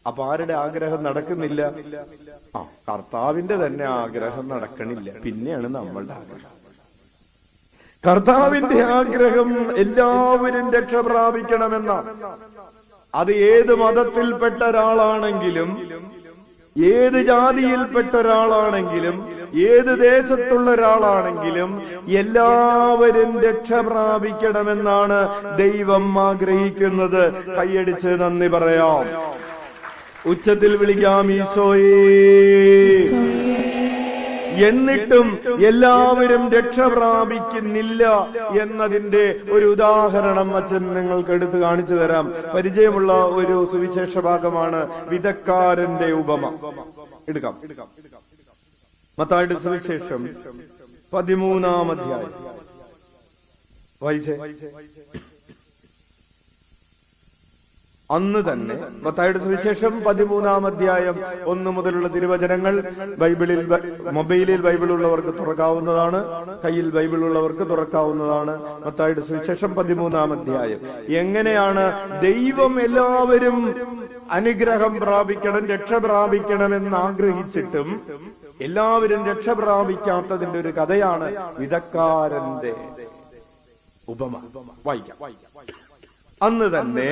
അപ്പൊ ആരുടെ ആഗ്രഹം നടക്കുന്നില്ല? കർത്താവിന്റെ തന്നെ ആഗ്രഹം നടക്കണില്ല. പിന്നെയാണ് നമ്മളുടെ ആഗ്രഹം. കർത്താവിന്റെ ആഗ്രഹം എല്ലാവരും രക്ഷ പ്രാപിക്കണമെന്നാണ്. അത് ഏത് മതത്തിൽപ്പെട്ട ഒരാളാണെങ്കിലും, ഏത് ജാതിയിൽപ്പെട്ട ഒരാളാണെങ്കിലും, ഏത് ദേശത്തുള്ള ഒരാളാണെങ്കിലും എല്ലാവരും രക്ഷ പ്രാപിക്കണമെന്നാണ് ദൈവം ആഗ്രഹിക്കുന്നത്. കൈയടിച്ച് നന്ദി പറയാം. ഉച്ചത്തിൽ വിളിക്കാം, ഈശോയേ. എന്നിട്ടും എല്ലാവരും രക്ഷ പ്രാപിക്കുന്നില്ല എന്നതിന്റെ ഒരു ഉദാഹരണം അച്ഛൻ നിങ്ങൾക്ക് എടുത്തു കാണിച്ചു തരാം. പരിചയമുള്ള ഒരു സുവിശേഷ ഭാഗമാണ് വിതക്കാരന്റെ ഉപമ. എടുക്കാം. മത്തായിയുടെ സുവിശേഷം 13-ാം അധ്യായം വായിച്ചേ. അന്ന് തന്നെ മത്തായിയുടെ സുവിശേഷം 13-ാം അധ്യായം 1 മുതലുള്ള തിരുവചനങ്ങൾ ബൈബിളിൽ, മൊബൈലിൽ ബൈബിൾ ഉള്ളവർക്ക് തുറക്കാവുന്നതാണ്, കയ്യിൽ ബൈബിൾ ഉള്ളവർക്ക് തുറക്കാവുന്നതാണ്. മത്തായിയുടെ സുവിശേഷം 13-ാം അധ്യായം. എങ്ങനെയാണ് ദൈവം എല്ലാവരും അനുഗ്രഹം പ്രാപിക്കണം, രക്ഷ പ്രാപിക്കണമെന്ന് ആഗ്രഹിച്ചിട്ടും എല്ലാവരും രക്ഷ പ്രാപിക്കാത്തതിന്റെ ഒരു കഥയാണ് വിതക്കാരന്റെ ഉപമ. വായിക്കാം. അന്ന് തന്നെ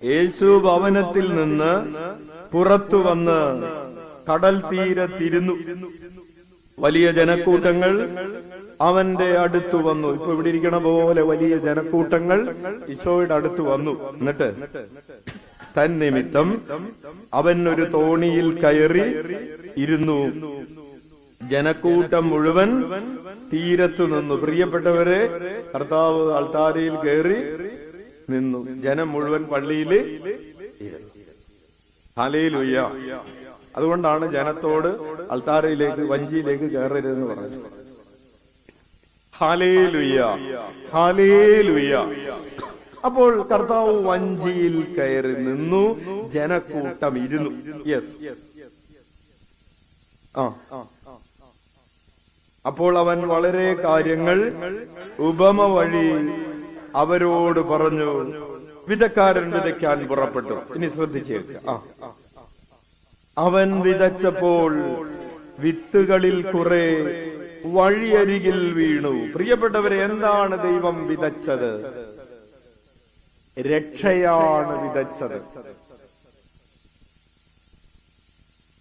യേശു ഭവനത്തിൽ നിന്ന് പുറത്തു വന്ന് കടൽ തീരത്തിരുന്നു. വലിയ ജനക്കൂട്ടങ്ങൾ അവന്റെ അടുത്തു വന്നു. ഇപ്പൊ ഇവിടെ ഇരിക്കണ പോലെ വലിയ ജനക്കൂട്ടങ്ങൾ ഈശോയുടെ അടുത്ത് വന്നു. എന്നിട്ട് തന്നിമിത്തം അവൻ ഒരു തോണിയിൽ കയറി ഇരുന്നു. ജനക്കൂട്ടം മുഴുവൻ തീരത്തു നിന്നു. പ്രിയപ്പെട്ടവരെ, കർത്താവ് അൾത്താരയിൽ കയറി നിന്നു. ജനം മുഴുവൻ പള്ളിയില് ഇരുന്നു. ഹല്ലേലൂയ. അതുകൊണ്ടാണ് ജനത്തോട് അൾത്താരയിലേക്ക്, വഞ്ചിയിലേക്ക് കയറരുതെന്ന് പറഞ്ഞത്. Hallelujah, hallelujah. അപ്പോൾ കർത്താവ് വഞ്ചിയിൽ കയറി നിന്നു, ജനക്കൂട്ടം ഇരുന്നു. യെസ്. അപ്പോൾ അവൻ വളരെ കാര്യങ്ങൾ ഉപമ വഴി അവരോട് പറഞ്ഞു. വിതക്കാരൻ വിതയ്ക്കാൻ പുറപ്പെട്ടു. ഇനി ശ്രദ്ധിച്ചേക്ക. അവൻ വിതച്ചപ്പോൾ വിത്തുകളിൽ കുറെ വഴിയരികിൽ വീണു. പ്രിയപ്പെട്ടവരെ, എന്താണ് ദൈവം വിതച്ചത്? രക്ഷയാണ് വിതച്ചത്.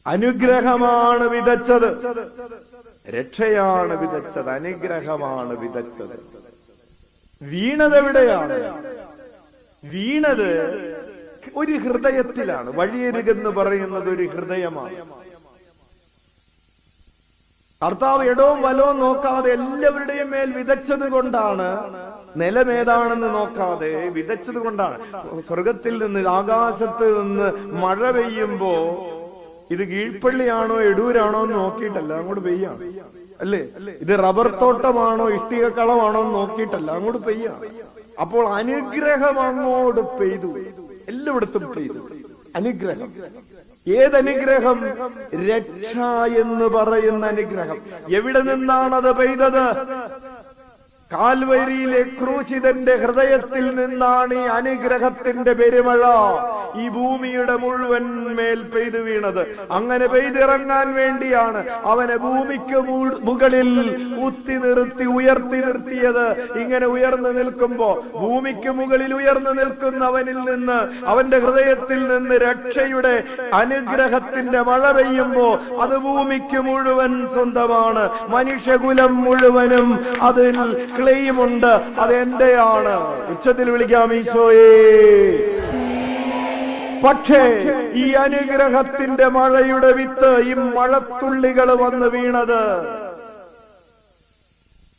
അനുഗ്രഹമാണ് വിതച്ചത്. രക്ഷയാണ് വിതച്ചത്. അനുഗ്രഹമാണ് വിതച്ചത്. വീണത് എവിടെയാണ്? വീണത് ഒരു ഹൃദയത്തിലാണ്. വഴിയരികെന്ന് പറയുന്നത് ഒരു ഹൃദയമാണ്. കർത്താവ് ഇടവും വലവും നോക്കാതെ എല്ലാവരുടെയും മേൽ വിതച്ചത് കൊണ്ടാണ്, നിലമേതാണെന്ന് നോക്കാതെ വിതച്ചത് കൊണ്ടാണ്. സ്വർഗത്തിൽ നിന്ന്, ആകാശത്ത് നിന്ന് മഴ പെയ്യുമ്പോ ഇത് കീഴ്പള്ളിയാണോ എടൂരാണോ എന്ന് നോക്കിയിട്ടല്ല, അങ്ങോട്ട് പെയ്യാണ്. അല്ലേ? ഇത് റബ്ബർ തോട്ടമാണോ ഇഷ്ടിക കളമാണോ എന്ന് നോക്കിയിട്ടല്ല, അങ്ങോട്ട് പെയ്യാണ്. അപ്പോൾ അനുഗ്രഹം അങ്ങോട്ട് പെയ്തു. എല്ലായിടത്തും പെയ്തു അനുഗ്രഹം. ഏതനുഗ്രഹം? രക്ഷ എന്ന് പറയുന്ന അനുഗ്രഹം. എവിടെ നിന്നാണത് പെയ്തത്? കാൽവരിയിലെ ക്രൂശിതന്റെ ഹൃദയത്തിൽ നിന്നാണ് ഈ അനുഗ്രഹത്തിന്റെ പെരുമഴ. ഈ ഭൂമിയുടെ മുഴുവൻ മേൽ പെയ്തു വീണത്. അങ്ങനെ പെയ്തിറങ്ങാൻ വേണ്ടിയാണ് അവനെ ഭൂമിക്ക് മുകളിൽ ഉയർത്തി നിർത്തിയത്. ഇങ്ങനെ ഉയർന്നു നിൽക്കുമ്പോ, ഭൂമിക്ക് മുകളിൽ ഉയർന്നു നിൽക്കുന്നവനിൽ നിന്ന്, അവന്റെ ഹൃദയത്തിൽ നിന്ന് രക്ഷയുടെ അനുഗ്രഹത്തിന്റെ മഴ പെയ്യുമ്പോ അത് ഭൂമിക്ക് മുഴുവൻ സ്വന്തമാണ്. മനുഷ്യകുലം മുഴുവനും അതിൽ ക്ലെയിമുണ്ട്. അത് എന്റെയാണ്. ഉച്ചത്തിൽ വിളിക്കാം ഈശോയേ. പക്ഷേ ഈ അനുഗ്രഹത്തിന്റെ മഴയുടെ വിത്ത്, ഈ മഴത്തുള്ളികൾ വന്ന് വീണത്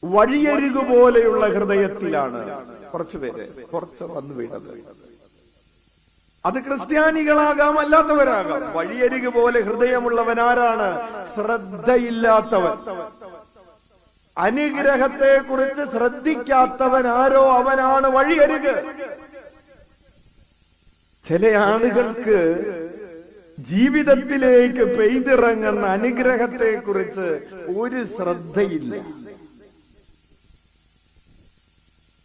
വഴിയരികു പോലെയുള്ള ഹൃദയത്തിലാണ്. കുറച്ച് വന്ന് വീണത്. അത് ക്രിസ്ത്യാനികളാകാം, അല്ലാത്തവരാകാം. വഴിയരികു പോലെ ഹൃദയമുള്ളവൻ ആരാണ്? ശ്രദ്ധയില്ലാത്തവൻ. അനുഗ്രഹത്തെ കുറിച്ച് ശ്രദ്ധിക്കാത്തവൻ ആരോ അവനാണ് വഴിയരിക്. ചില ആളുകൾക്ക് ജീവിതത്തിലേക്ക് പെയ്തിറങ്ങുന്ന അനുഗ്രഹത്തെ കുറിച്ച് ഒരു ശ്രദ്ധയില്ല.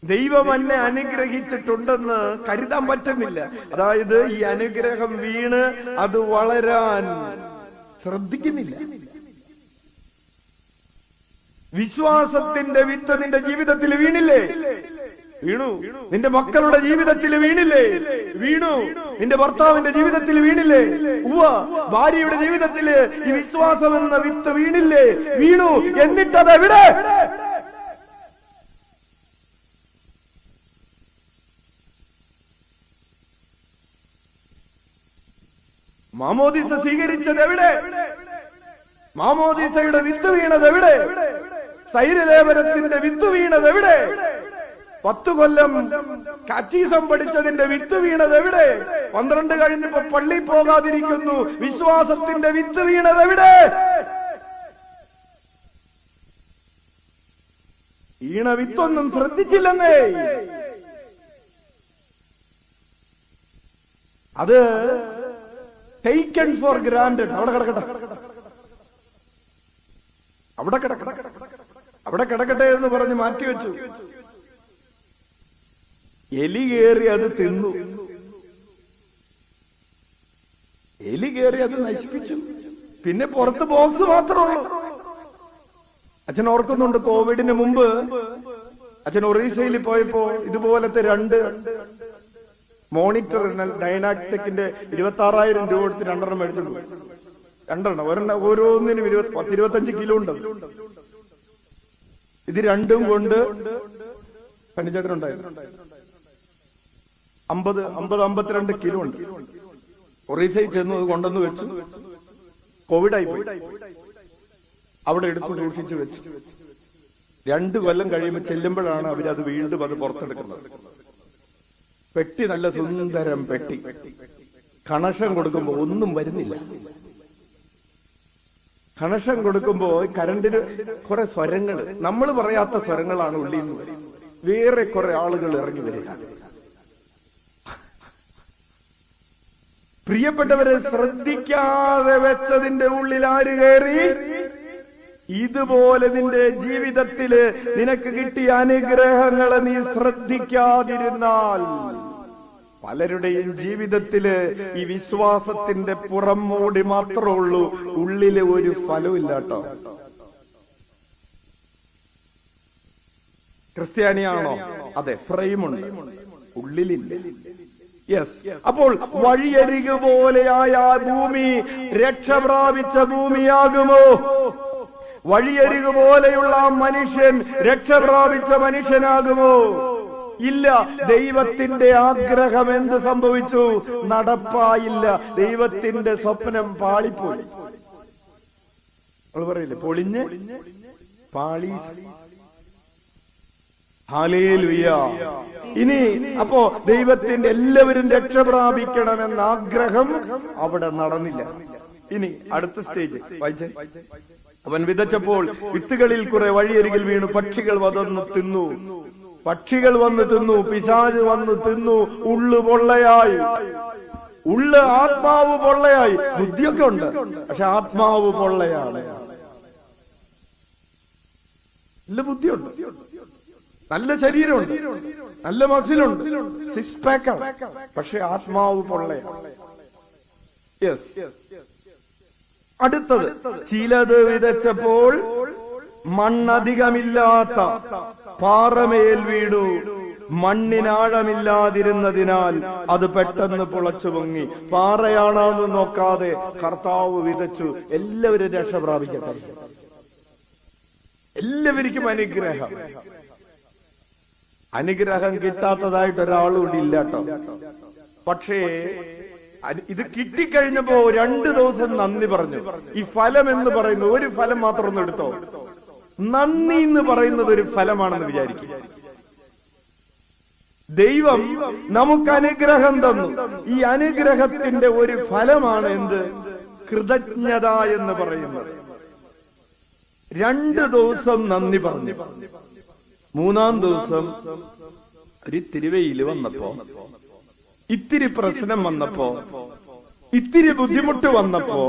ദൈവം എന്നെ അനുഗ്രഹിച്ചിട്ടുണ്ടെന്ന് കരുതാൻ പറ്റുന്നില്ല. അതായത് ഈ അനുഗ്രഹം വീണ് അത് വളരാൻ ശ്രദ്ധിക്കുന്നില്ല. വിശ്വാസത്തിന്റെ വിത്ത് നിന്റെ ജീവിതത്തിൽ വീണില്ലേ? വീണു. നിന്റെ മക്കളുടെ ജീവിതത്തിൽ വീണില്ലേ? വീണു. നിന്റെ ഭർത്താവിന്റെ ജീവിതത്തിൽ വീണില്ലേ? ഭാര്യയുടെ ജീവിതത്തിൽ ഈ വിശ്വാസം എന്ന വിത്ത് വീണില്ലേ? വീണു. എന്നിട്ടതെവിടെ? മാമോദീസ സ്വീകരിച്ചത് എവിടെ? മാമോദീസയുടെ വിത്ത് വീണത് എവിടെ? സൈരലേപനത്തിന്റെ വിത്ത് വീണത് എവിടെ? 10 കൊല്ലം കാറ്റീസം പഠിച്ചതിന്റെ വിത്ത് വീണത് എവിടെ? 12 കഴിഞ്ഞപ്പോ പള്ളി പോകാതിരിക്കുന്നു. വിശ്വാസത്തിന്റെ വിത്ത് വീണത് എവിടെ? വീണ വിത്തൊന്നും ശ്രദ്ധിച്ചില്ലെന്നേ. അത് ടേക്കൺ ഫോർ ഗ്രാൻഡഡ്. അവിടെ കിടക്കട്ടെ എന്ന് പറഞ്ഞ് മാറ്റിവെച്ചു. എലി കയറി അത് തിന്നു. എലി കയറി അത് നശിപ്പിച്ചു. പിന്നെ പുറത്ത് ബോക്സ് മാത്രമേ ഉള്ളൂ. അച്ഛൻ ഓർക്കുന്നുണ്ട്, കോവിഡിന് മുമ്പ് അച്ഛൻ ഒറീസയിൽ പോയപ്പോ ഇതുപോലത്തെ 2 മോണിറ്റർ ഡൈനാക്ടെക്കിന്റെ 26,000 രൂപ കൊടുത്ത് 2 മേടിച്ചിട്ടുണ്ട്. 2 ഓരോന്നിനും 25 കിലോ ഉണ്ട്. ഇത് 2 കൊണ്ട് പണിച്ചേട്ടനുണ്ടായിരുന്നു 52 കിലോ ഉണ്ട്. ഒറീസയിൽ ചെന്നു അത് കൊണ്ടുവന്ന് വെച്ചു. കോവിഡായി പോയി. അവിടെ എടുത്തു സൂക്ഷിച്ചു വെച്ചു. 2 കൊല്ലം കഴിയുമ്പോൾ ചെല്ലുമ്പോഴാണ് അവരത് വീണ്ടും അത് പുറത്തെടുക്കുന്നത്. പെട്ടി നല്ല സുന്ദരം പെട്ടി. കണക്ഷൻ കൊടുക്കുമ്പോ ഒന്നും വരുന്നില്ല. കണക്ഷൻ കൊടുക്കുമ്പോ കരണ്ടിന് കുറെ സ്വരങ്ങൾ, നമ്മൾ പറയാത്ത സ്വരങ്ങളാണ് ഉള്ളിൽ നിന്ന് വരും. വേറെ കുറെ ആളുകൾ ഇറങ്ങി വരിക. പ്രിയപ്പെട്ടവരെ, ശ്രദ്ധിക്കാതെ വെച്ചതിന്റെ ഉള്ളിൽ ആര് കയറി? ഇതുപോലെ നിന്റെ ജീവിതത്തില് നിനക്ക് കിട്ടിയ അനുഗ്രഹങ്ങളെ നീ ശ്രദ്ധിക്കാതിരുന്നാൽ പലരുടെയും ജീവിതത്തില് ഈ വിശ്വാസത്തിന്റെ പുറം മൂടി മാത്രമേ ഉള്ളൂ, ഉള്ളില് ഒരു ഫലവും ഇല്ലാട്ടോ. ക്രിസ്ത്യാനിയാണോ? അതെ, ഫ്രെയിമുണ്ട്, ഉള്ളിലില്ല. യെസ്. അപ്പോൾ വഴിയരികു പോലെയായ ഭൂമി രക്ഷ പ്രാപിച്ച ഭൂമിയാകുമോ? വഴിയരികു പോലെയുള്ള മനുഷ്യൻ രക്ഷ പ്രാപിച്ച മനുഷ്യനാകുമോ? ഇല്ല. ദൈവത്തിന്റെ ആഗ്രഹം എന്ത് സംഭവിച്ചു? നടപ്പായില്ല. ദൈവത്തിന്റെ സ്വപ്നം പാളിപ്പോയി. പറയില്ലേ, പൊളിഞ്ഞ് പാളി. ഹല്ലേലൂയ. ഇനി അപ്പോ ദൈവത്തിന്റെ എല്ലാവരും രക്ഷ പ്രാപിക്കണമെന്ന ആഗ്രഹം അവിടെ നടന്നില്ല. ഇനി അടുത്ത സ്റ്റേജ് വായിച്ചേ. അവൻ വിതച്ചപ്പോൾ വിത്തുകളിൽ കുറെ വഴിയരികിൽ വീണു. പക്ഷികൾ വന്നു തിന്നു. പക്ഷികൾ വന്ന് തിന്നു. പിശാച് വന്ന് തിന്നു. ഉള്ളു പൊള്ളയായി. ഉള്ള് ആത്മാവ് പൊള്ളയായി. ബുദ്ധിയൊക്കെ ഉണ്ട്, പക്ഷെ ആത്മാവ് പൊള്ളയാണ്. ഇല്ല, ബുദ്ധിയുണ്ട്. നല്ല ശരീരമുണ്ട്, നല്ല മസിലുണ്ട്, സിക്സ് പാക്കാണ്, പക്ഷെ ആത്മാവ് പൊള്ളയാണ്. യെസ്. അടുത്തത്, ചിലത് വിതച്ചപ്പോൾ മണ്ണധികമില്ലാത്ത പാറമേൽ വീണു, മണ്ണിനാഴമില്ലാതിരുന്നതിനാൽ അത് പെട്ടെന്ന് പുളച്ചു പൊങ്ങി. പാറയാണെന്ന് നോക്കാതെ കർത്താവ് വിതച്ചു. എല്ലാവരും രക്ഷ പ്രാപിക്കട്ടെ, എല്ലാവർക്കും അനുഗ്രഹം. അനുഗ്രഹം കിട്ടാത്തതായിട്ട് ഒരാളും ഇവിടെ ഇല്ലാട്ടോ. പക്ഷേ ഇത് കിട്ടിക്കഴിഞ്ഞപ്പോ 2 ദിവസം നന്ദി പറഞ്ഞു. ഈ ഫലം എന്ന് പറയുന്നത് ഒരു ഫലം മാത്രം ഒന്ന് എടുത്തോ. നന്ദി എന്ന് പറയുന്നത് ഒരു ഫലമാണെന്ന് വിചാരിക്കും. ദൈവം നമുക്ക് അനുഗ്രഹം തന്നു. ഈ അനുഗ്രഹത്തിന്റെ ഒരു ഫലമാണ് എന്ത്? കൃതജ്ഞത എന്ന് പറയുന്നത്. 2 ദിവസം നന്ദി പറഞ്ഞു. 3-ാം ദിവസം ഒരു തിരുവയിൽ വന്നപ്പോ, ഇത്തിരി പ്രശ്നം വന്നപ്പോ, ഇത്തിരി ബുദ്ധിമുട്ട് വന്നപ്പോ,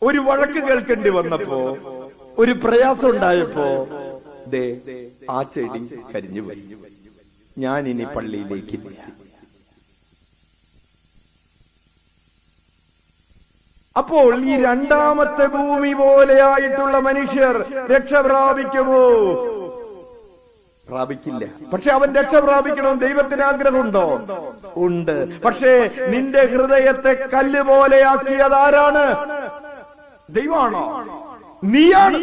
ഒരു വഴക്ക് കേൾക്കേണ്ടി വന്നപ്പോ, ഒരു പ്രയാസം ഉണ്ടായപ്പോ ദേ ആ ചെടി കരിഞ്ഞുപോയി. ഞാൻ ഇനി പള്ളിയിലേക്കില്ല. അപ്പോൾ ഈ 2ാമത്തെ ഭൂമി പോലെയായിട്ടുള്ള മനുഷ്യർ രക്ഷ പ്രാപിക്കുമോ? പ്രാപിക്കില്ല. പക്ഷെ അവൻ രക്ഷ പ്രാപിക്കണം. ദൈവത്തിന് ആഗ്രഹമുണ്ടോ? ഉണ്ട്. പക്ഷേ നിന്റെ ഹൃദയത്തെ കല്ല് പോലെയാക്കിയത് ആരാണ്? ദൈവമാണോ? നീയാണ്.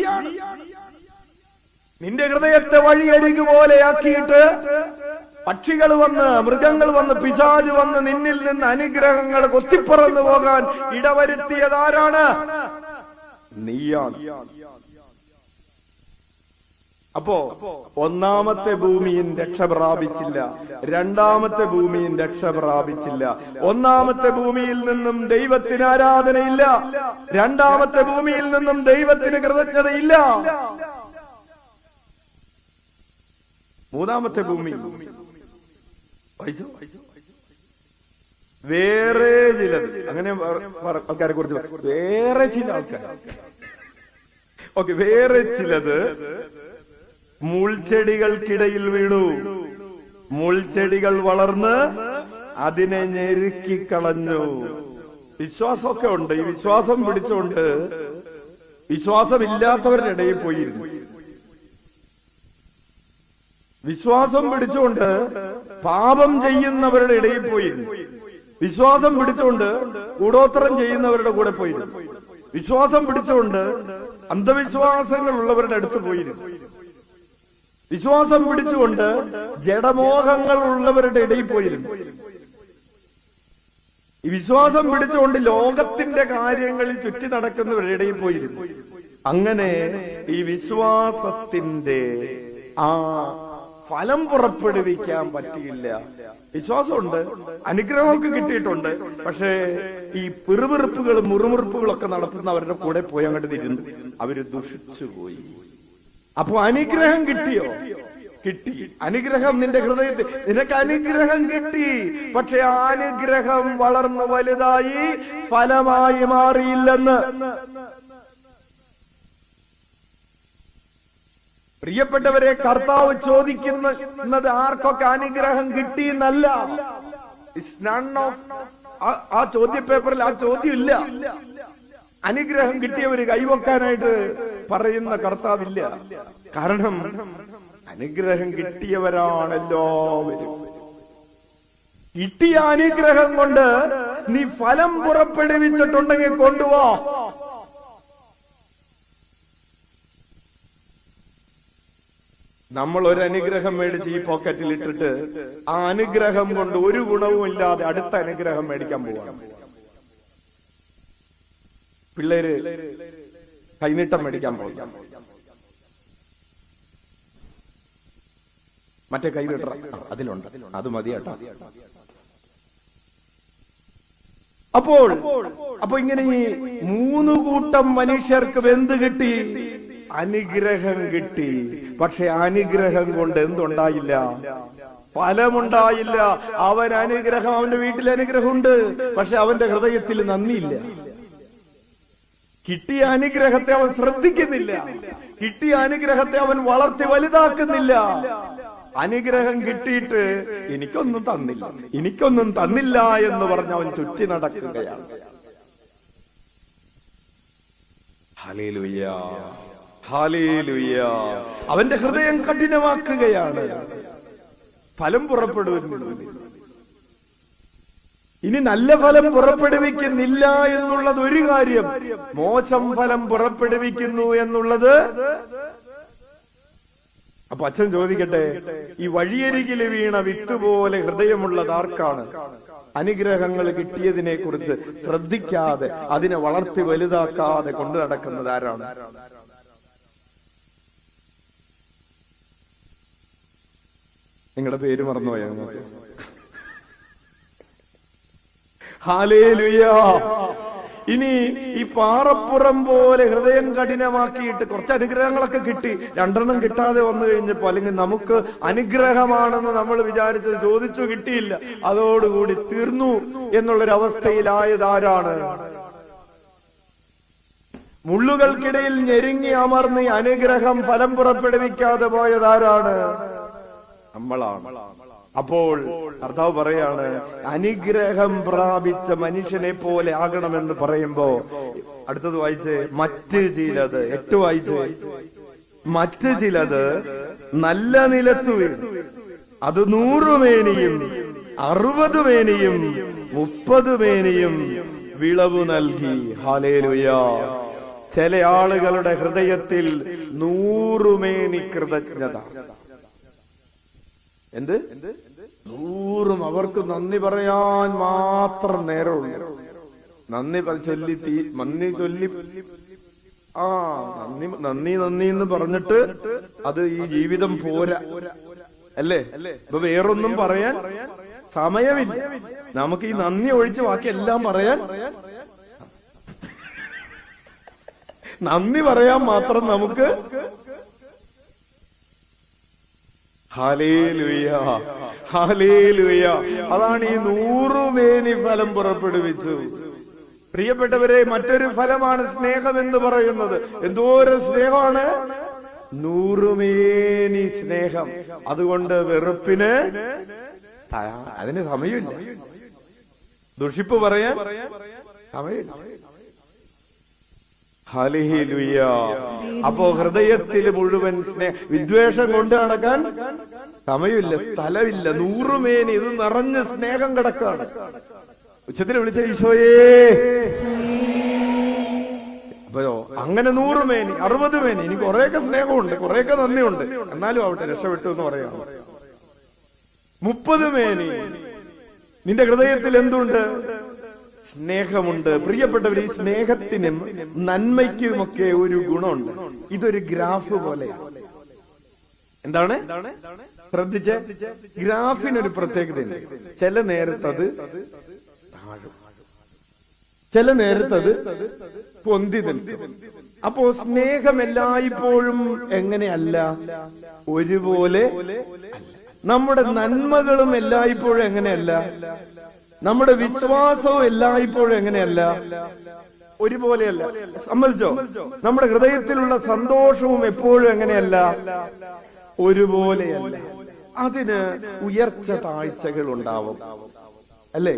നിന്റെ ഹൃദയത്തെ വഴിയരികു പോലെയാക്കിയിട്ട് പക്ഷികൾ വന്ന്, മൃഗങ്ങൾ വന്ന്, പിശാച് വന്ന് നിന്നിൽ നിന്ന് അനുഗ്രഹങ്ങൾ കൊത്തിപ്പറന്നു പോകാൻ ഇടവരുത്തിയത് ആരാണ്? നീയാണ്. അപ്പോ 1ാമത്തെ ഭൂമിയും രക്ഷ പ്രാപിച്ചില്ല, 2ാമത്തെ ഭൂമിയും രക്ഷ പ്രാപിച്ചില്ല. 1ാമത്തെ ഭൂമിയിൽ നിന്നും ദൈവത്തിന് ആരാധനയില്ല, 2ാമത്തെ ഭൂമിയിൽ നിന്നും ദൈവത്തിന് കൃതജ്ഞതയില്ല. 3ാമത്തെ ഭൂമി വേറെ ചിലത്, അങ്ങനെ ആൾക്കാരെ കുറിച്ച് വേറെ ചില ആൾക്കാർ, ഓക്കെ, വേറെ ചിലത് മുൾച്ചെടികൾക്കിടയിൽ വീണു. മുൾച്ചെടികൾ വളർന്ന് അതിനെ ഞെരുക്കിക്കളഞ്ഞു. വിശ്വാസമൊക്കെ ഉണ്ട്. ഈ വിശ്വാസം പിടിച്ചുകൊണ്ട് വിശ്വാസമില്ലാത്തവരുടെ ഇടയിൽ പോയിരുന്നു. വിശ്വാസം പിടിച്ചുകൊണ്ട് പാപം ചെയ്യുന്നവരുടെ ഇടയിൽ പോയിരുന്നു. വിശ്വാസം പിടിച്ചുകൊണ്ട് കൂടോത്രം ചെയ്യുന്നവരുടെ കൂടെ പോയിരുന്നു. വിശ്വാസം പിടിച്ചുകൊണ്ട് അന്ധവിശ്വാസങ്ങൾ ഉള്ളവരുടെ അടുത്ത് പോയിരുന്നു. വിശ്വാസം പിടിച്ചുകൊണ്ട് ജഡമോഹങ്ങൾ ഉള്ളവരുടെ ഇടയിൽ പോയിരുന്നു. ഈ വിശ്വാസം പിടിച്ചുകൊണ്ട് ലോകത്തിന്റെ കാര്യങ്ങളിൽ ചുറ്റി നടക്കുന്നവരുടെ ഇടയിൽ പോയിരുന്നു. അങ്ങനെ ഈ വിശ്വാസത്തിന്റെ ആ ഫലം പുറപ്പെടുവിക്കാൻ പറ്റിയില്ല. വിശ്വാസമുണ്ട്, അനുഗ്രഹമൊക്കെ കിട്ടിയിട്ടുണ്ട്, പക്ഷേ ഈ പിറുപിറുപ്പുകളും മുറുമുറുപ്പുകളൊക്കെ നടത്തുന്നവരുടെ കൂടെ പോയി അങ്ങോട്ട് തിരുന്നു. അവര് ദുഷിച്ചുപോയി. അപ്പൊ അനുഗ്രഹം കിട്ടിയോ? കിട്ടി. അനുഗ്രഹം നിന്റെ ഹൃദയത്തിൽ, നിനക്ക് അനുഗ്രഹം കിട്ടി. പക്ഷെ ആ അനുഗ്രഹം വളർന്നു വലുതായി ഫലമായി മാറിയില്ലെന്ന്. പ്രിയപ്പെട്ടവരെ, കർത്താവ് ചോദിക്കുന്നത് ആർക്കൊക്കെ അനുഗ്രഹം കിട്ടിയെന്നല്ല. ആ ചോദ്യപേപ്പറിൽ ആ ചോദ്യം ഇല്ല. അനുഗ്രഹം കിട്ടിയവര് കൈവക്കാനായിട്ട് പറയുന്ന കർത്താവില്ല. കാരണം അനുഗ്രഹം കിട്ടിയവരാണ് എല്ലാവരും. കിട്ടിയ അനുഗ്രഹം കൊണ്ട് നീ ഫലം പുറപ്പെടുവിച്ചിട്ടുണ്ടെങ്കിൽ കൊണ്ടുപോ. നമ്മൾ ഒരു അനുഗ്രഹം മേടിച്ച് ഈ പോക്കറ്റിൽ ഇട്ടിട്ട് ആ അനുഗ്രഹം കൊണ്ട് ഒരു ഗുണവും ഇല്ലാതെ അടുത്ത അനുഗ്രഹം മേടിക്കാൻ പോവാം. പിള്ളേര് കൈനീട്ടം മേടിക്കാൻ പോകാം. മറ്റേ കൈനീട്ട അതിലുണ്ട്, അത് മതി കേട്ടോ. അപ്പോ ഇങ്ങനെ ഈ 3 കൂട്ടം മനുഷ്യർക്ക് എന്ത് കിട്ടി? അനുഗ്രഹം കിട്ടി. പക്ഷെ അനുഗ്രഹം കൊണ്ട് എന്തുണ്ടായില്ല? ഫലമുണ്ടായില്ല. അവൻ അനുഗ്രഹം, അവന്റെ വീട്ടിൽ അനുഗ്രഹമുണ്ട്, പക്ഷെ അവന്റെ ഹൃദയത്തിൽ നന്ദിയില്ല. കിട്ടിയ അനുഗ്രഹത്തെ അവൻ ശ്രദ്ധിക്കുന്നില്ല. കിട്ടിയ അനുഗ്രഹത്തെ അവൻ വളർത്തി വലുതാക്കുന്നില്ല. അനുഗ്രഹം കിട്ടിയിട്ട് എനിക്കൊന്നും തന്നില്ല എന്ന് പറഞ്ഞ് അവൻ ചുറ്റി നടക്കുകയാണ്. Hallelujah, hallelujah. അവന്റെ ഹൃദയം കഠിനമാക്കുകയാണ്. ഫലം പുറപ്പെടുവിക്കുന്നില്ല. ഇനി നല്ല ഫലം പുറപ്പെടുവിക്കുന്നില്ല എന്നുള്ളത് ഒരു കാര്യം, മോശം ഫലം പുറപ്പെടുവിക്കുന്നു എന്നുള്ളത്. അപ്പൊ അച്ഛൻ ചോദിക്കട്ടെ, ഈ വഴിയരികില് വീണ വിത്തുപോലെ ഹൃദയമുള്ളത് ആർക്കാണ്? അനുഗ്രഹങ്ങൾ കിട്ടിയതിനെ കുറിച്ച് ശ്രദ്ധിക്കാതെ അതിനെ വളർത്തി വലുതാക്കാതെ കൊണ്ടു നടക്കുന്നത് ആരാണ്? നിങ്ങളുടെ പേര് മറന്നുപോയാ? ഹല്ലേലൂയ. ഇനി ഈ പാറപ്പുറം പോലെ ഹൃദയം കഠിനമാക്കിയിട്ട് കുറച്ച് അനുഗ്രഹങ്ങളൊക്കെ കിട്ടി, രണ്ടെണ്ണം കിട്ടാതെ വന്നു കഴിഞ്ഞപ്പോ, അല്ലെങ്കിൽ നമുക്ക് അനുഗ്രഹമാണെന്ന് നമ്മൾ വിചാരിച്ചത് ചോദിച്ചു കിട്ടിയില്ല, അതോടുകൂടി തീർന്നു എന്നുള്ളൊരവസ്ഥയിലായത് ആരാണ്? മുള്ളുകൾക്കിടയിൽ ഞെരുങ്ങി അമർന്ന് അനുഗ്രഹം ഫലം പുറപ്പെടുവിക്കാതെ പോയതാരാണ്? നമ്മളാണ്. അപ്പോൾ കർത്താവ് പറയാണ്, അനുഗ്രഹം പ്രാപിച്ച മനുഷ്യനെ പോലെ ആകണമെന്ന് പറയുമ്പോ അടുത്തത് വായിച്ചേ, മറ്റ് ചിലത്, ഏറ്റവും വായിച്ചേ, മറ്റ് ചിലത് നല്ല നിലത്തു വീണു, അത് 100 മേനിയും 60 മേനിയും 30 മേനിയും വിളവ് നൽകി. ഹല്ലേലൂയ. ചില ആളുകളുടെ ഹൃദയത്തിൽ 100 മേനി കൃതജ്ഞത. എന്ത് 100? അവർക്ക് നന്ദി പറയാൻ മാത്രം നേരമുള്ളൂ. നന്ദി ചൊല്ലി നന്ദി എന്ന് പറഞ്ഞിട്ട് അത് ഈ ജീവിതം പോരാ, അല്ലേ? ഇപ്പൊ വേറൊന്നും പറയാൻ സമയമില്ല. നമുക്ക് ഈ നന്ദി ഒഴിച്ച് ബാക്കി എല്ലാം പറയാൻ, നന്ദി പറയാൻ മാത്രം നമുക്ക്. Hallelujah, hallelujah. അതാണ് ഈ 100 മേനി ഫലം പുറപ്പെടുവിച്ചു. പ്രിയപ്പെട്ടവരെ, മറ്റൊരു ഫലമാണ് സ്നേഹം എന്ന് പറയുന്നത്. എന്തോരം സ്നേഹമാണ്! 100 മേനി സ്നേഹം. അതുകൊണ്ട് വെറുപ്പിന് അതിന് സമയമില്ല, ദുഷിപ്പ് പറയാൻ സമയമില്ല. ഹല്ലേലൂയ. അപ്പോ ഹൃദയത്തിൽ മുഴുവൻ വിദ്വേഷം കൊണ്ട് നടക്കാൻ സമയമില്ല, സ്ഥലമില്ല. 100 മേനി ഇത് നിറഞ്ഞ് സ്നേഹം കിടക്കാണ്. ഉച്ചത്തിൽ വിളിച്ച ഈശോയേ. അപ്പോ അങ്ങനെ 100 മേനി 60 മേനി. ഇനി കുറെയൊക്കെ സ്നേഹമുണ്ട്, കുറെയൊക്കെ നന്ദിയുണ്ട്, എന്നാലും ആവട്ടെ, രക്ഷപ്പെട്ടു എന്ന് പറയാം. 30 മേനി. നിന്റെ ഹൃദയത്തിൽ എന്തുണ്ട്? സ്നേഹമുണ്ട്. പ്രിയപ്പെട്ടവർ, ഈ സ്നേഹത്തിനും നന്മയ്ക്കുമൊക്കെ ഒരു ഗുണമുണ്ട്. ഇതൊരു ഗ്രാഫ് പോലെ. എന്താണ്? ശ്രദ്ധിച്ച്, ഗ്രാഫിനൊരു പ്രത്യേകതയുണ്ട്. ചില നേരത്തത് താഴും, ചില നേരത്തത് പൊന്തി നിൽക്കും. അപ്പോ സ്നേഹം എല്ലായ്പ്പോഴും എങ്ങനെയല്ല? ഒരുപോലെ. നമ്മുടെ നന്മകളും എല്ലായ്പ്പോഴും എങ്ങനെയല്ല? നമ്മുടെ വിശ്വാസവും എല്ലായ്പ്പോഴും എങ്ങനെയല്ല? ഒരുപോലെയല്ല. സമ്മതിച്ചോ? നമ്മുടെ ഹൃദയത്തിലുള്ള സന്തോഷവും എപ്പോഴും എങ്ങനെയല്ല? ഒരുപോലെയല്ല. അതിന് ഉയർച്ച താഴ്ചകൾ ഉണ്ടാവും, അല്ലേ?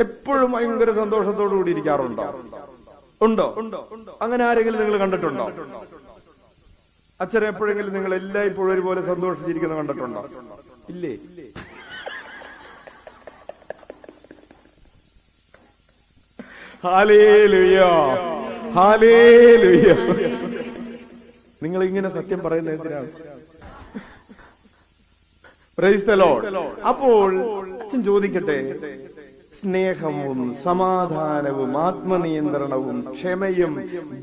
എപ്പോഴും ഭയങ്കര സന്തോഷത്തോടു കൂടി ഇരിക്കാറുണ്ടോ? ഉണ്ടോ? അങ്ങനെ ആരെങ്കിലും നിങ്ങൾ കണ്ടിട്ടുണ്ടോ? അച്ഛനെ എപ്പോഴെങ്കിലും നിങ്ങൾ എല്ലായ്പ്പോഴും ഒരുപോലെ സന്തോഷിച്ചിരിക്കുന്നത് കണ്ടിട്ടുണ്ടോ? ഇല്ലേ? Hallelujah, hallelujah. നിങ്ങൾ ഇങ്ങനെ സത്യം പറയുന്ന എന്തിനാണ്? Praise the Lord. അപ്പോൾ അച്ഛൻ ചോദിക്കട്ടെ, സ്നേഹവും സമാധാനവും ആത്മനിയന്ത്രണവും ക്ഷമയും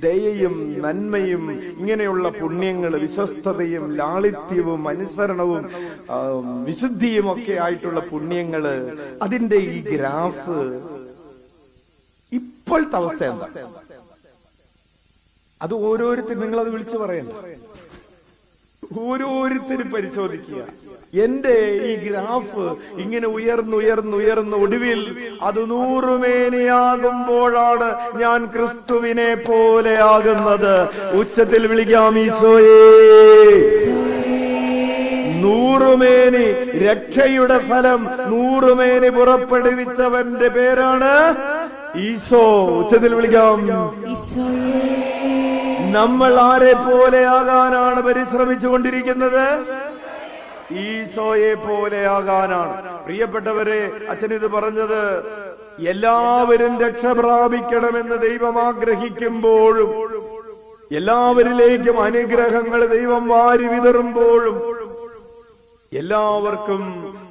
ദയയും നന്മയും ഇങ്ങനെയുള്ള പുണ്യങ്ങൾ, വിശ്വസ്തതയും ലാളിത്യവും അനുസരണവും വിശുദ്ധിയും ഒക്കെ ആയിട്ടുള്ള പുണ്യങ്ങള്, അതിന്റെ ഈ ഗ്രാഫ് ഇപ്പോഴത്തെ അവസ്ഥ എന്താ? അത് ഓരോരുത്തരും നിങ്ങളത് വിളിച്ചു പറയണ്ട, ഓരോരുത്തരും പരിശോധിക്കുക. എന്റെ ഈ ഗ്രാഫ് ഇങ്ങനെ ഉയർന്നുയർന്നുയർന്ന് ഒടുവിൽ അത് 100 മേനിയാകുമ്പോഴാണ് ഞാൻ ക്രിസ്തുവിനെ പോലെ ആകുന്നത്. ഉച്ചത്തിൽ വിളിക്കാം ഈശോയേ. 100 മേനി, രക്ഷയുടെ ഫലം 100 മേനി പുറപ്പെടുവിച്ചവന്റെ പേരാണ് ഈശോ. ഉച്ചത്തിൽ വിളിക്കാം ഈശോയേ. നമ്മൾ ആരെ പോലെ ആകാനാണ് പരിശ്രമിച്ചു കൊണ്ടിരിക്കുന്നത്? ഈശോയെ പോലെ ആകാനാണ്. പ്രിയപ്പെട്ടവരെ, അച്ഛനിത് പറഞ്ഞത് എല്ലാവരും രക്ഷ പ്രാപിക്കണമെന്ന് ദൈവം ആഗ്രഹിക്കുമ്പോഴും എല്ലാവരിലേക്കും അനുഗ്രഹങ്ങൾ ദൈവം വാരി വിതറുമ്പോഴും എല്ലാവർക്കും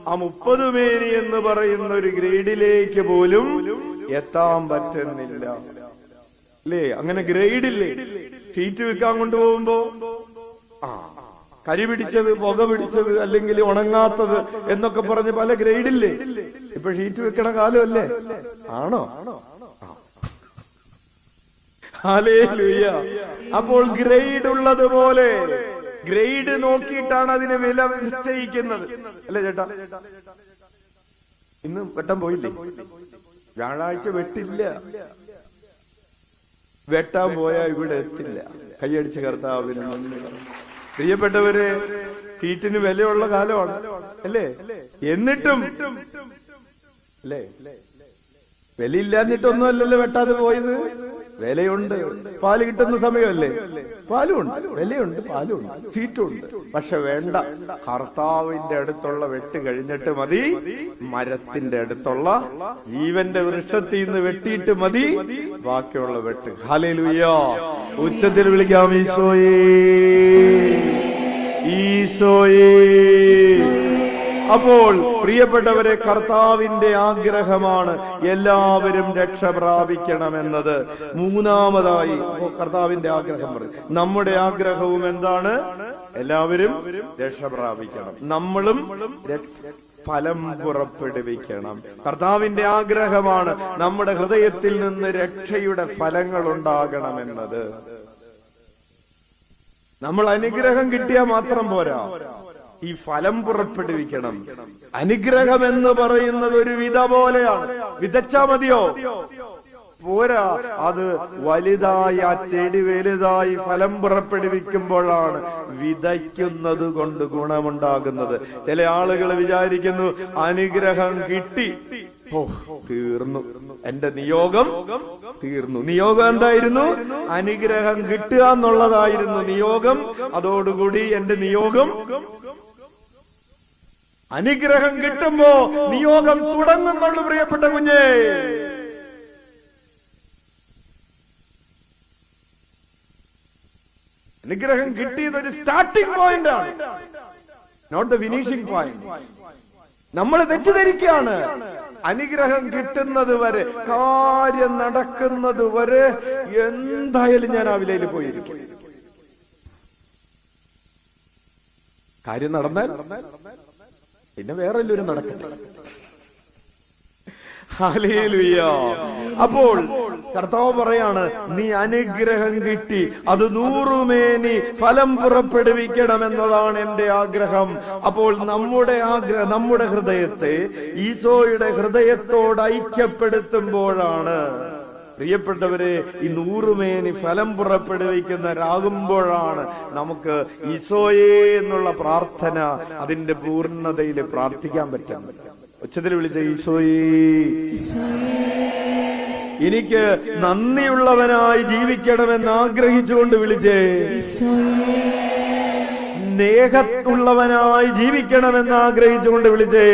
ആ 30 മേനി എന്ന് പറയുന്ന ഒരു ഗ്രേഡിലേക്ക് പോലും എത്താൻ പറ്റുന്നില്ല. അല്ലേ? അങ്ങനെ ഗ്രേഡില്ലേ? ഷീറ്റ് വിൽക്കാൻ കൊണ്ടുപോകുമ്പോ കരി പിടിച്ചത്, പുക പിടിച്ചത്, അല്ലെങ്കിൽ ഉണങ്ങാത്തത് എന്നൊക്കെ പറഞ്ഞ് പല ഗ്രേഡില്ലേ? ഇപ്പൊ ഷീറ്റ് വെക്കണ കാലമല്ലേ? ആണോ? ഹല്ലേലൂയ. അപ്പോൾ ഗ്രേഡ് ഉള്ളതുപോലെ ഗ്രേഡ് നോക്കിയിട്ടാണ് അതിന് വില നിശ്ചയിക്കുന്നത്. അല്ലേ ചേട്ടാ? ഇന്ന് വെട്ടം പോയില്ലേ? വ്യാഴാഴ്ച വെട്ടില്ല. വെട്ടാൻ പോയാൽ ഇവിടെ എത്തില്ല. കൈയടിച്ച കർത്താവിന് നന്ദി. പ്രിയപ്പെട്ടവര്, ഷീറ്റിന് വിലയുള്ള കാലമാണ് അല്ലേ? എന്നിട്ടും അല്ലേ, വിലയില്ലാഞ്ഞിട്ടൊന്നും അല്ലല്ലോ വെട്ടാതെ പോയത്. വിലയുണ്ട്. പാല് കിട്ടുന്ന സമയമല്ലേ? പാലുണ്ട്, വിലയുണ്ട്, പാലുണ്ട്, ഷീറ്റുണ്ട്. പക്ഷെ വേണ്ട, കർത്താവിന്റെ അടുത്തുള്ള വെട്ട് കഴിഞ്ഞിട്ട് മതി. മരത്തിന്റെ അടുത്തുള്ള ജീവന്റെ വൃക്ഷത്തിൽ നിന്ന് വെട്ടിയിട്ട് മതി ബാക്കിയുള്ള വെട്ട്. ഹല്ലേലൂയ. ഉച്ചത്തിൽ വിളിക്കാം ഈശോയേ, ഈശോയേ. അപ്പോൾ പ്രിയപ്പെട്ടവരെ, കർത്താവിന്റെ ആഗ്രഹമാണ് എല്ലാവരും രക്ഷ പ്രാപിക്കണമെന്നത്. മൂന്നാമതായി കർത്താവിന്റെ ആഗ്രഹം പറയും. നമ്മുടെ ആഗ്രഹവും എന്താണ്? എല്ലാവരും രക്ഷ പ്രാപിക്കണം. നമ്മളും ഫലം പുറപ്പെടുവിക്കണം. കർത്താവിന്റെ ആഗ്രഹമാണ് നമ്മുടെ ഹൃദയത്തിൽ നിന്ന് രക്ഷയുടെ ഫലങ്ങൾ ഉണ്ടാകണമെന്നത്. നമ്മൾ അനുഗ്രഹം കിട്ടിയാൽ മാത്രം പോരാ, ഈ ഫലം പുറപ്പെടുവിക്കണം. അനുഗ്രഹം എന്ന് പറയുന്നത് ഒരു വിത പോലെയാണ്. വിതച്ചാ മതിയോ? പോരാ, അത് വലുതായി, ആ ചെടി വലുതായി ഫലം പുറപ്പെടുവിക്കുമ്പോഴാണ് വിതയ്ക്കുന്നത് കൊണ്ട് ഗുണമുണ്ടാകുന്നത്. ചില ആളുകൾ വിചാരിക്കുന്നു അനുഗ്രഹം കിട്ടി, തീർന്നു, എന്റെ നിയോഗം തീർന്നു. നിയോഗം എന്തായിരുന്നു? അനുഗ്രഹം കിട്ടുക എന്നുള്ളതായിരുന്നു നിയോഗം. അതോടുകൂടി എന്റെ നിയോഗം. അനുഗ്രഹം കിട്ടുമ്പോ നിയോഗം തുടങ്ങുന്നുള്ളൂ. പ്രിയപ്പെട്ട കുഞ്ഞേ, അനുഗ്രഹം കിട്ടിയത് ഒരു സ്റ്റാർട്ടിംഗ് പോയിന്റ് ആണ്, നോട്ട് ദ ഫിനിഷിംഗ് പോയിന്റ്. നമ്മൾ തെറ്റിദ്ധരിക്കുകയാണ്. അനുഗ്രഹം കിട്ടുന്നത് വരെ, കാര്യം നടക്കുന്നത് വരെ എന്തായാലും ഞാൻ ആ വിലയിൽ പോയിരിക്കും. കാര്യം നടന്നാൽ പിന്നെ വേറെ എല്ലാവരും നടക്കട്ടെ. ഹല്ലേലൂയ. അപ്പോൾ കർത്താവ് പറയാണ്, നീ അനുഗ്രഹം കിട്ടി, അത് 100 മേനി ഫലം പുറപ്പെടുവിക്കണമെന്നതാണ് എന്റെ ആഗ്രഹം. അപ്പോൾ നമ്മുടെ ആഗ്രഹം, നമ്മുടെ ഹൃദയത്തെ ഈശോയുടെ ഹൃദയത്തോട് ഐക്യപ്പെടുത്തുമ്പോഴാണ്, പ്രിയപ്പെട്ടവരെ, ഈ 100 മേനി ഫലം പുറപ്പെടുവിക്കുന്നവരാകുമ്പോഴാണ് നമുക്ക് ഈശോയെ എന്നുള്ള പ്രാർത്ഥന അതിന്റെ പൂർണ്ണതയിൽ പ്രാർത്ഥിക്കാൻ പറ്റും. ഉച്ചത്തിൽ വിളിച്ച ഈശോയേ, എനിക്ക് നന്ദിയുള്ളവനായി ജീവിക്കണമെന്ന് ആഗ്രഹിച്ചുകൊണ്ട് വിളിച്ചേ. സ്നേഹമുള്ളവനായി ജീവിക്കണമെന്ന് ആഗ്രഹിച്ചുകൊണ്ട് വിളിച്ചേ.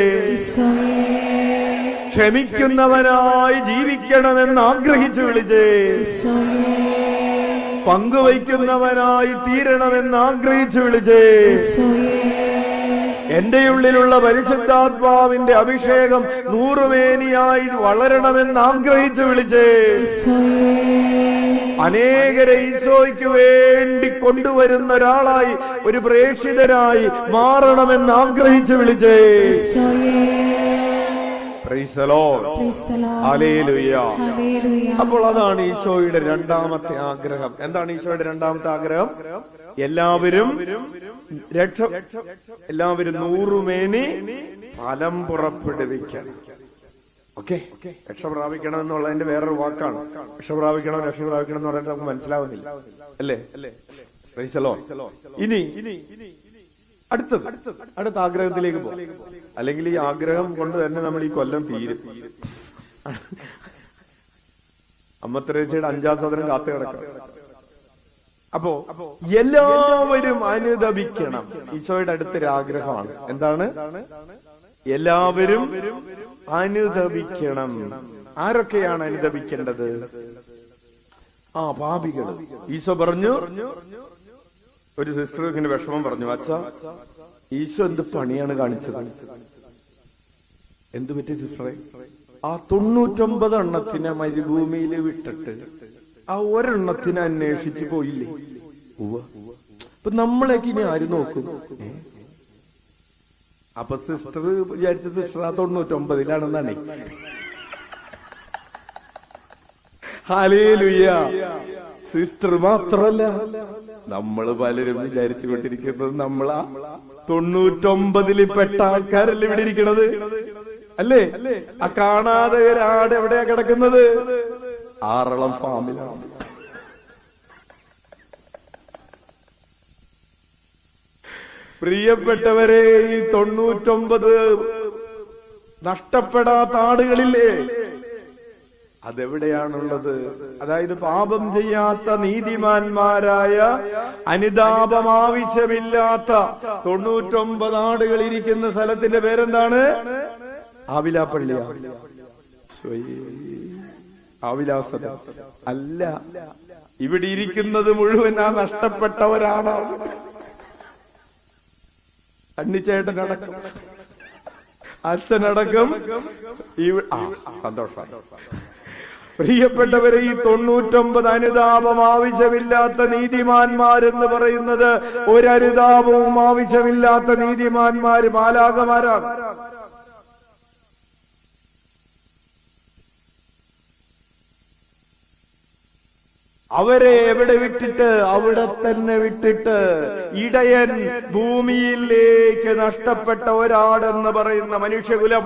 ക്ഷമിക്കുന്നവനായി ജീവിക്കണമെന്ന് ആഗ്രഹിച്ചു വിളിച്ചേ. പങ്കുവയ്ക്കുന്നവനായി തീരണമെന്ന് ആഗ്രഹിച്ചു വിളിച്ചേ. എന്റെ ഉള്ളിലുള്ള പരിശുദ്ധാത്മാവിന്റെ അഭിഷേകം 100 മേനിയായി വളരണമെന്ന് ആഗ്രഹിച്ചു വിളിച്ചേ. അനേകരെ ഈശോയ്ക്ക് വേണ്ടി കൊണ്ടുവരുന്ന ഒരാളായി, ഒരു പ്രേക്ഷിതരായി മാറണമെന്ന് ആഗ്രഹിച്ചു വിളിച്ചേ. അപ്പോൾ അതാണ് ഈശോയുടെ രണ്ടാമത്തെ ആഗ്രഹം. എന്താണ് ഈശോയുടെ രണ്ടാമത്തെ ആഗ്രഹം? എല്ലാവരും എല്ലാവരും 100 മേനി ഫലം പുറപ്പെടുവിക്കണം. ഓക്കെ, രക്ഷ പ്രാപിക്കണം എന്നുള്ളതിന്റെ വേറൊരു വാക്കാണ്. രക്ഷ പ്രാപിക്കണം എന്ന് പറയുന്നത് നമുക്ക് മനസ്സിലാവുന്നില്ല അല്ലേ? ഇനി അടുത്ത ആഗ്രഹത്തിലേക്ക് പോകാം. അല്ലെങ്കിൽ ഈ ആഗ്രഹം കൊണ്ട് തന്നെ നമ്മൾ ഈ കൊല്ലം തീരും. അമ്മത്തരേച്ചയുടെ 5-ാം സദനം കാത്തു കിടക്കണം. അപ്പോ എല്ലാവരും അനുദപിക്കണം. ഈശോയുടെ അടുത്തൊരു ആഗ്രഹമാണ്. എന്താണ്? എല്ലാവരും അനുദപിക്കണം. ആരൊക്കെയാണ് അനുദപിക്കേണ്ടത്? പാപികൾ. ഈശോ പറഞ്ഞു, ഒരു സിസ്റ്റർ ഇങ്ങനെ വിഷമം പറഞ്ഞു, അച്ഛാ ഈശോ എന്ത് പണിയാണ് കാണിച്ചത്? എന്തു പറ്റി സിസ്റ്ററെ? ആ 99 എണ്ണത്തിനെ മരുഭൂമിയിൽ വിട്ടിട്ട് ആ ഒരെണ്ണത്തിനെ അന്വേഷിച്ച് പോയില്ലേ? അപ്പൊ നമ്മളേക്ക് ഇനി ആര് നോക്കും? അപ്പൊ സിസ്റ്റർ വിചാരിച്ച സിസ്റ്റർ ആ 99-ലാണെന്നാണ്. ഹല്ലേലൂയ. സിസ്റ്റർ മാത്രല്ല, നമ്മള് പലരും വിചാരിച്ചു കൊണ്ടിരിക്കുന്നത് നമ്മളാ 99-ൽ പെട്ട ആൾക്കാരല്ലേ ഇവിടെ ഇരിക്കണത്, അല്ലേ? ആ കാണാതെ ഒരാട് എവിടെയാ കിടക്കുന്നത്? ആറളം ഫാമിലാണ്. പ്രിയപ്പെട്ടവരെ, ഈ 99 നഷ്ടപ്പെടാത്ത ആടുകളില്ലേ, അതെവിടെയാണുള്ളത്? അതായത് പാപം ചെയ്യാത്ത നീതിമാന്മാരായ, അനുതാപം ആവശ്യമില്ലാത്ത 99 ആടുകൾ ഇരിക്കുന്ന സ്ഥലത്തിന്റെ പേരെന്താണ്? ആവിലാപ്പള്ളിയാ? ആവിലാസന അല്ല. ഇവിടെ ഇരിക്കുന്നത് മുഴുവൻ ആ നഷ്ടപ്പെട്ടവരാണ്. അണ്ണിച്ചേട്ടനടക്കം, അച്ഛനടക്കം. സന്തോഷം. പ്രിയപ്പെട്ടവരെ, ഈ 99 അനുതാപം ആവശ്യമില്ലാത്ത നീതിമാന്മാരെന്ന് പറയുന്നത്, ഒരനുതാപവും ആവശ്യമില്ലാത്ത നീതിമാന്മാര് മാലാഖമാരാണ്. അവരെ എവിടെ വിട്ടിട്ട്? അവിടെ തന്നെ വിട്ടിട്ട് ഇടയൻ ഭൂമിയിലേക്ക് നഷ്ടപ്പെട്ട ഒരാടെന്ന് പറയുന്ന മനുഷ്യകുലം.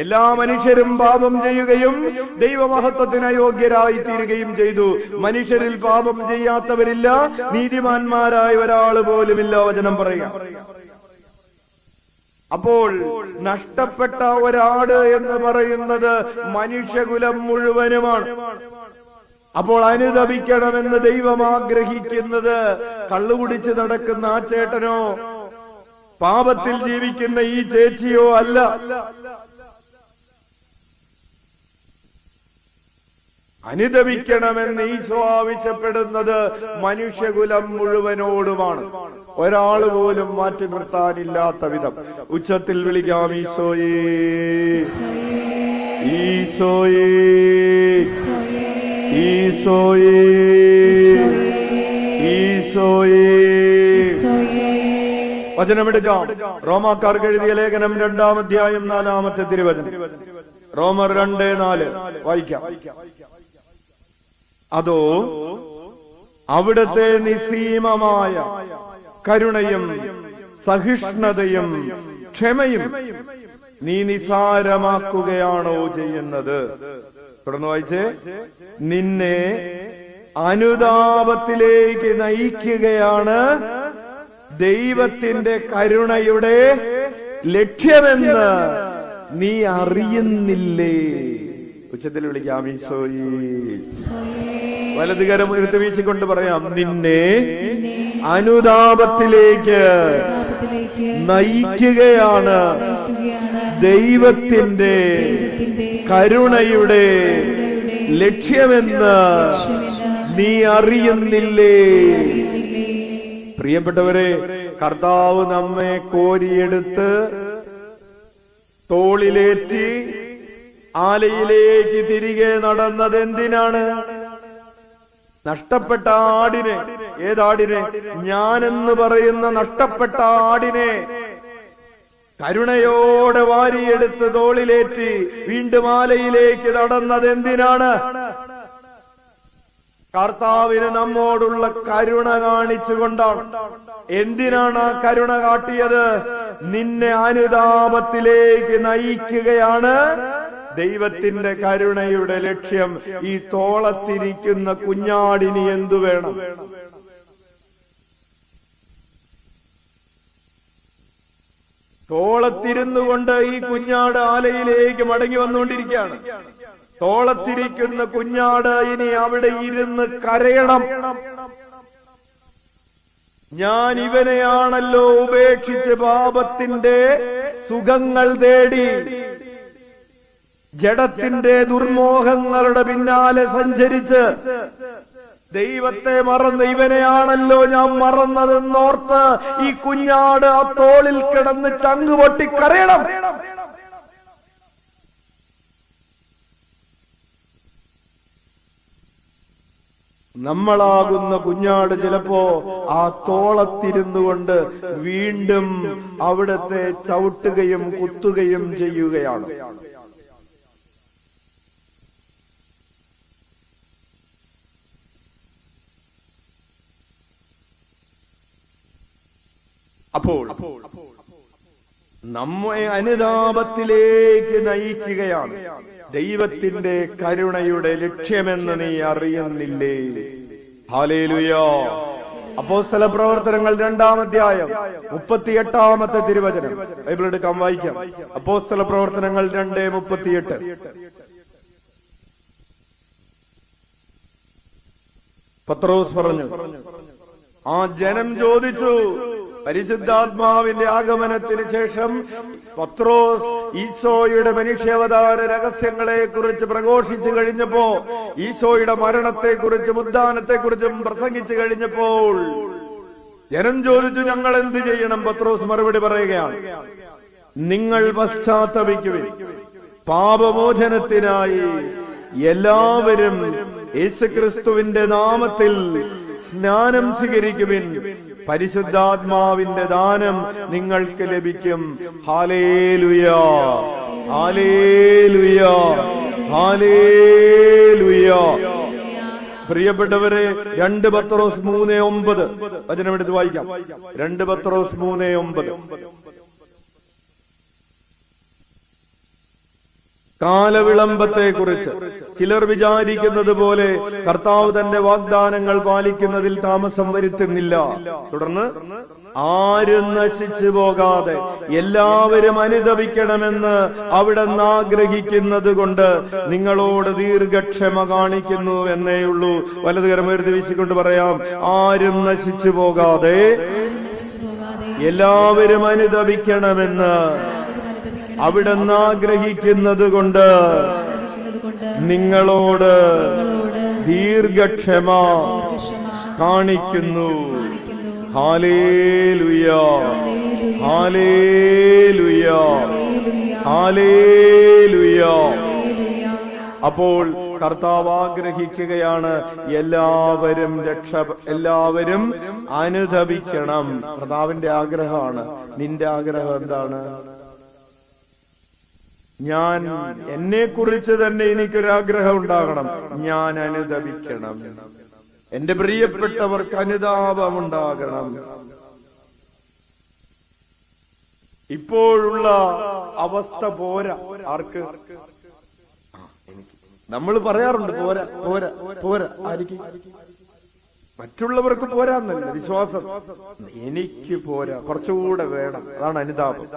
എല്ലാ മനുഷ്യരും പാപം ചെയ്യുകയും ദൈവമഹത്വത്തിന് അയോഗ്യരായി തീരുകയും ചെയ്തു. മനുഷ്യരിൽ പാപം ചെയ്യാത്തവരില്ല, നീതിമാന്മാരായ ഒരാൾ പോലുമില്ല, വചനം പറയുക. അപ്പോൾ നഷ്ടപ്പെട്ട ഒരാട് എന്ന് പറയുന്നത് മനുഷ്യകുലം മുഴുവനുമാണ്. അപ്പോൾ അനുദപിക്കണമെന്ന് ദൈവം ആഗ്രഹിക്കുന്നത് കള്ളുകുടിച്ച് നടക്കുന്ന ആ ചേട്ടനോ പാപത്തിൽ ജീവിക്കുന്ന ഈ ചേച്ചിയോ അല്ല. അനുദപിക്കണമെന്ന് ഈശോ ആവശ്യപ്പെടുന്നത് മനുഷ്യകുലം മുഴുവനോടുമാണ്. ഒരാൾ പോലും മാറ്റി നിർത്താനില്ലാത്ത വിധം ഉച്ചത്തിൽ വിളിക്കാം, ഈശോയേ, ഈശോയേ, ഈശോയേ, ഈശോയേ. വചനമെടുക്കാം. റോമാക്കാർക്ക് എഴുതിയ ലേഖനം 2-ാം അധ്യായം 4-ാമത്തെ തിരുവചനം. റോമർ 2:4 വായിക്കാം. അതോ അവിടുത്തെ നിസ്സീമമായ കരുണയും സഹിഷ്ണുതയും ക്ഷമയും നീ നിസാരമാക്കുകയാണോ ചെയ്യുന്നത്? തുടർന്ന് വായിച്ചേ. നിന്നെ അനുതാപത്തിലേക്ക് നയിക്കുകയാണ് ദൈവത്തിന്റെ കരുണയുടെ ലക്ഷ്യമെന്ന് നീ അറിയുന്നില്ലേ? ഉച്ചത്തിൽ വിളിക്കാം, ഈശോയേ. വലതുകരം ഉയർത്തി വീശിക്കൊണ്ട് പറയാം, നിന്നെ അനുതാപത്തിലേക്ക് നയിക്കുകയാണ് ദൈവത്തിന്റെ കരുണയുടെ ലക്ഷ്യമെന്ന് നീ അറിയുന്നില്ലേ? പ്രിയപ്പെട്ടവരെ, കർത്താവ് നമ്മെ കോരിയെടുത്ത് തോളിലേറ്റി ആലയിലേക്ക് തിരികെ നടന്നത് എന്തിനാണ്? നഷ്ടപ്പെട്ട ആടിനെ. ഏതാടിനെ? ഞാനെന്ന് പറയുന്ന നഷ്ടപ്പെട്ട ആടിനെ കരുണയോടെ വാരിയെടുത്ത് തോളിലേറ്റി വീണ്ടും ആലയിലേക്ക് നടന്നത് എന്തിനാണ്? കർത്താവിന് നമ്മോടുള്ള കരുണ കാണിച്ചുകൊണ്ടാണ്. എന്തിനാണ് ആ കരുണ കാട്ടിയത്? നിന്നെ അനുതാപത്തിലേക്ക് നയിക്കുകയാണ് ദൈവത്തിന്റെ കരുണയുടെ ലക്ഷ്യം. ഈ തോളത്തിരിക്കുന്ന കുഞ്ഞാടിന് എന്തു വേണം? തോളത്തിരുന്നു കൊണ്ട് ഈ കുഞ്ഞാട് ആലയിലേക്ക് മടങ്ങി വന്നുകൊണ്ടിരിക്കുകയാണ്. തോളത്തിരിക്കുന്ന കുഞ്ഞാട് ഇനി അവിടെ ഇരുന്ന് കരയണം. ഞാൻ ഇവനെയാണല്ലോ ഉപേക്ഷിച്ച് പാപത്തിന്റെ സുഖങ്ങൾ തേടി ജഡത്തിന്റെ ദുർമോഹങ്ങളുടെ പിന്നാലെ സഞ്ചരിച്ച് ദൈവത്തെ മറന്ന് ഇവനെയാണല്ലോ ഞാൻ മറന്നതെന്നോർത്ത് ഈ കുഞ്ഞാട് ആ തോളിൽ കിടന്ന് ചങ്കുപൊട്ടി കരയണം. നമ്മളാകുന്ന കുഞ്ഞാട് ചിലപ്പോ ആ തോളത്തിരുന്നു കൊണ്ട് വീണ്ടും അവിടത്തെ ചവിട്ടുകയും കുത്തുകയും ചെയ്യുകയാണ്. അപ്പോൾ നമ്മെ അനുതാപത്തിലേക്ക് നയിക്കുകയാണ് ദൈവത്തിന്റെ കരുണയുടെ ലക്ഷ്യമെന്ന് നീ അറിയുന്നില്ലേ? ഹല്ലേലൂയ. അപ്പോസ്തല പ്രവർത്തനങ്ങൾ 2-ാം അധ്യായം 38-ാമത്തെ തിരുവചനം ബൈബിൾ എടുക്കാം, വായിക്കാം. അപ്പോസ്തല പ്രവർത്തനങ്ങൾ 2:38. പത്രോസ് പറഞ്ഞു, ആ ജനം ചോദിച്ചു. പരിശുദ്ധാത്മാവിന്റെ ആഗമനത്തിന് ശേഷം പത്രോസ് ഈശോയുടെ മനുഷ്യാവതാര രഹസ്യങ്ങളെ കുറിച്ച് പ്രഘോഷിച്ചു കഴിഞ്ഞപ്പോ, ഈശോയുടെ മരണത്തെക്കുറിച്ചും ഉദ്ധാനത്തെക്കുറിച്ചും പ്രസംഗിച്ചു കഴിഞ്ഞപ്പോൾ ജനം ചോദിച്ചു, ഞങ്ങൾ എന്ത് ചെയ്യണം? പത്രോസ് മറുപടി പറയുകയാണ്, നിങ്ങൾ പശ്ചാത്തപിക്കുവിൻ, പാപമോചനത്തിനായി എല്ലാവരും യേശുക്രിസ്തുവിന്റെ നാമത്തിൽ സ്നാനം സ്വീകരിക്കുവിൻ, പരിശുദ്ധാത്മാവിന്റെ ദാനം നിങ്ങൾക്ക് ലഭിക്കും. Hallelujah, hallelujah, hallelujah. പ്രിയപ്പെട്ടവരെ, 2 പത്രോസ് 3:9 വചനം എടുത്ത് വായിക്കാം. 2 പത്രോസ് 3:9. കാലവിളംബത്തെക്കുറിച്ച് ചിലർ വിചാരിക്കുന്നത് പോലെ കർത്താവ് തന്റെ വാഗ്ദാനങ്ങൾ പാലിക്കുന്നതിൽ താമസം വരുത്തുന്നില്ല. തുടർന്ന്, ആരും നശിച്ചു പോകാതെ എല്ലാവരും അനുതപിക്കണമെന്ന് അവിടുന്ന് ആഗ്രഹിക്കുന്നത് കൊണ്ട് നിങ്ങളോട് ദീർഘക്ഷമ കാണിക്കുന്നു എന്നേയുള്ളൂ. വലതുകരം ഉയർത്തി വീശിക്കൊണ്ട് പറയാം, ആരും നശിച്ചു പോകാതെ എല്ലാവരും അനുതപിക്കണമെന്ന് അവിടുന്ന് ആഗ്രഹിക്കുന്നത് കൊണ്ട് നിങ്ങളോട് ദീർഘക്ഷമ കാണിക്കുന്നു. Hallelujah, hallelujah, hallelujah. അപ്പോൾ കർത്താവ് ആഗ്രഹിക്കുകയാണ് എല്ലാവരും അനുതപിക്കണം. കർത്താവിന്റെ ആഗ്രഹമാണ്. നിന്റെ ആഗ്രഹം എന്താണ്? ഞാൻ എന്നെ കുറിച്ച് തന്നെ എനിക്കൊരാഗ്രഹം ഉണ്ടാകണം, ഞാൻ അനുതപിക്കണം, എന്റെ പ്രിയപ്പെട്ടവർക്ക് അനുതാപമുണ്ടാകണം. ഇപ്പോഴുള്ള അവസ്ഥ പോരാ. ആർക്ക്? നമ്മൾ പറയാറുണ്ട് പോരാ പോരാ പോരാ. ആർക്ക്? മറ്റുള്ളവർക്ക് പോരാന്നല്ല വിശ്വാസം. എനിക്ക് പോരാ, കുറച്ചുകൂടെ വേണം. അതാണ് അനുതാപം.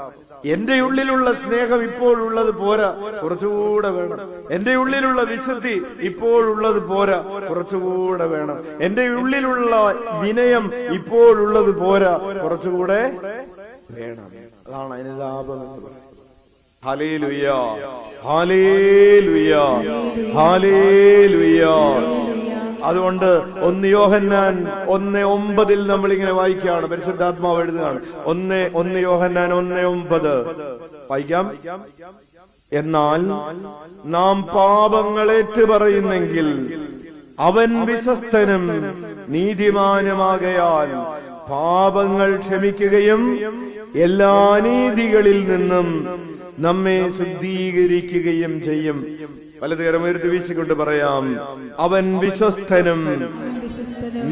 എന്റെ ഉള്ളിലുള്ള സ്നേഹം ഇപ്പോഴുള്ളത് പോരാ, കുറച്ചുകൂടെ വേണം. എന്റെ ഉള്ളിലുള്ള വിശുദ്ധി ഇപ്പോഴുള്ളത് പോരാ, കുറച്ചുകൂടെ വേണം. എന്റെ ഉള്ളിലുള്ള വിനയം ഇപ്പോഴുള്ളത് പോരാ, കുറച്ചുകൂടെ വേണം. അതാണ് അനുതാപം എന്ന് പറയുന്നത്. Hallelujah, hallelujah, hallelujah. അതുകൊണ്ട് 1 യോഹന്നാൻ 1:9 നമ്മളിങ്ങനെ വായിക്കുകയാണ്. പരിശുദ്ധാത്മാവ് എഴുതുകയാണ്. 1 യോഹന്നാൻ 1:9 വായിക്കാം. എന്നാൽ നാം പാപങ്ങളേറ്റു പറയുന്നെങ്കിൽ അവൻ വിശ്വസ്തനും നീതിമാനുമാകയാൽ പാപങ്ങൾ ക്ഷമിക്കുകയും എല്ലാ അനീതികളിൽ നിന്നും നമ്മെ ശുദ്ധീകരിക്കുകയും ചെയ്യും. വലത് കരമുയർത്തി വീശിക്കൊണ്ട് പറയാം, അവൻ വിശ്വസ്തനും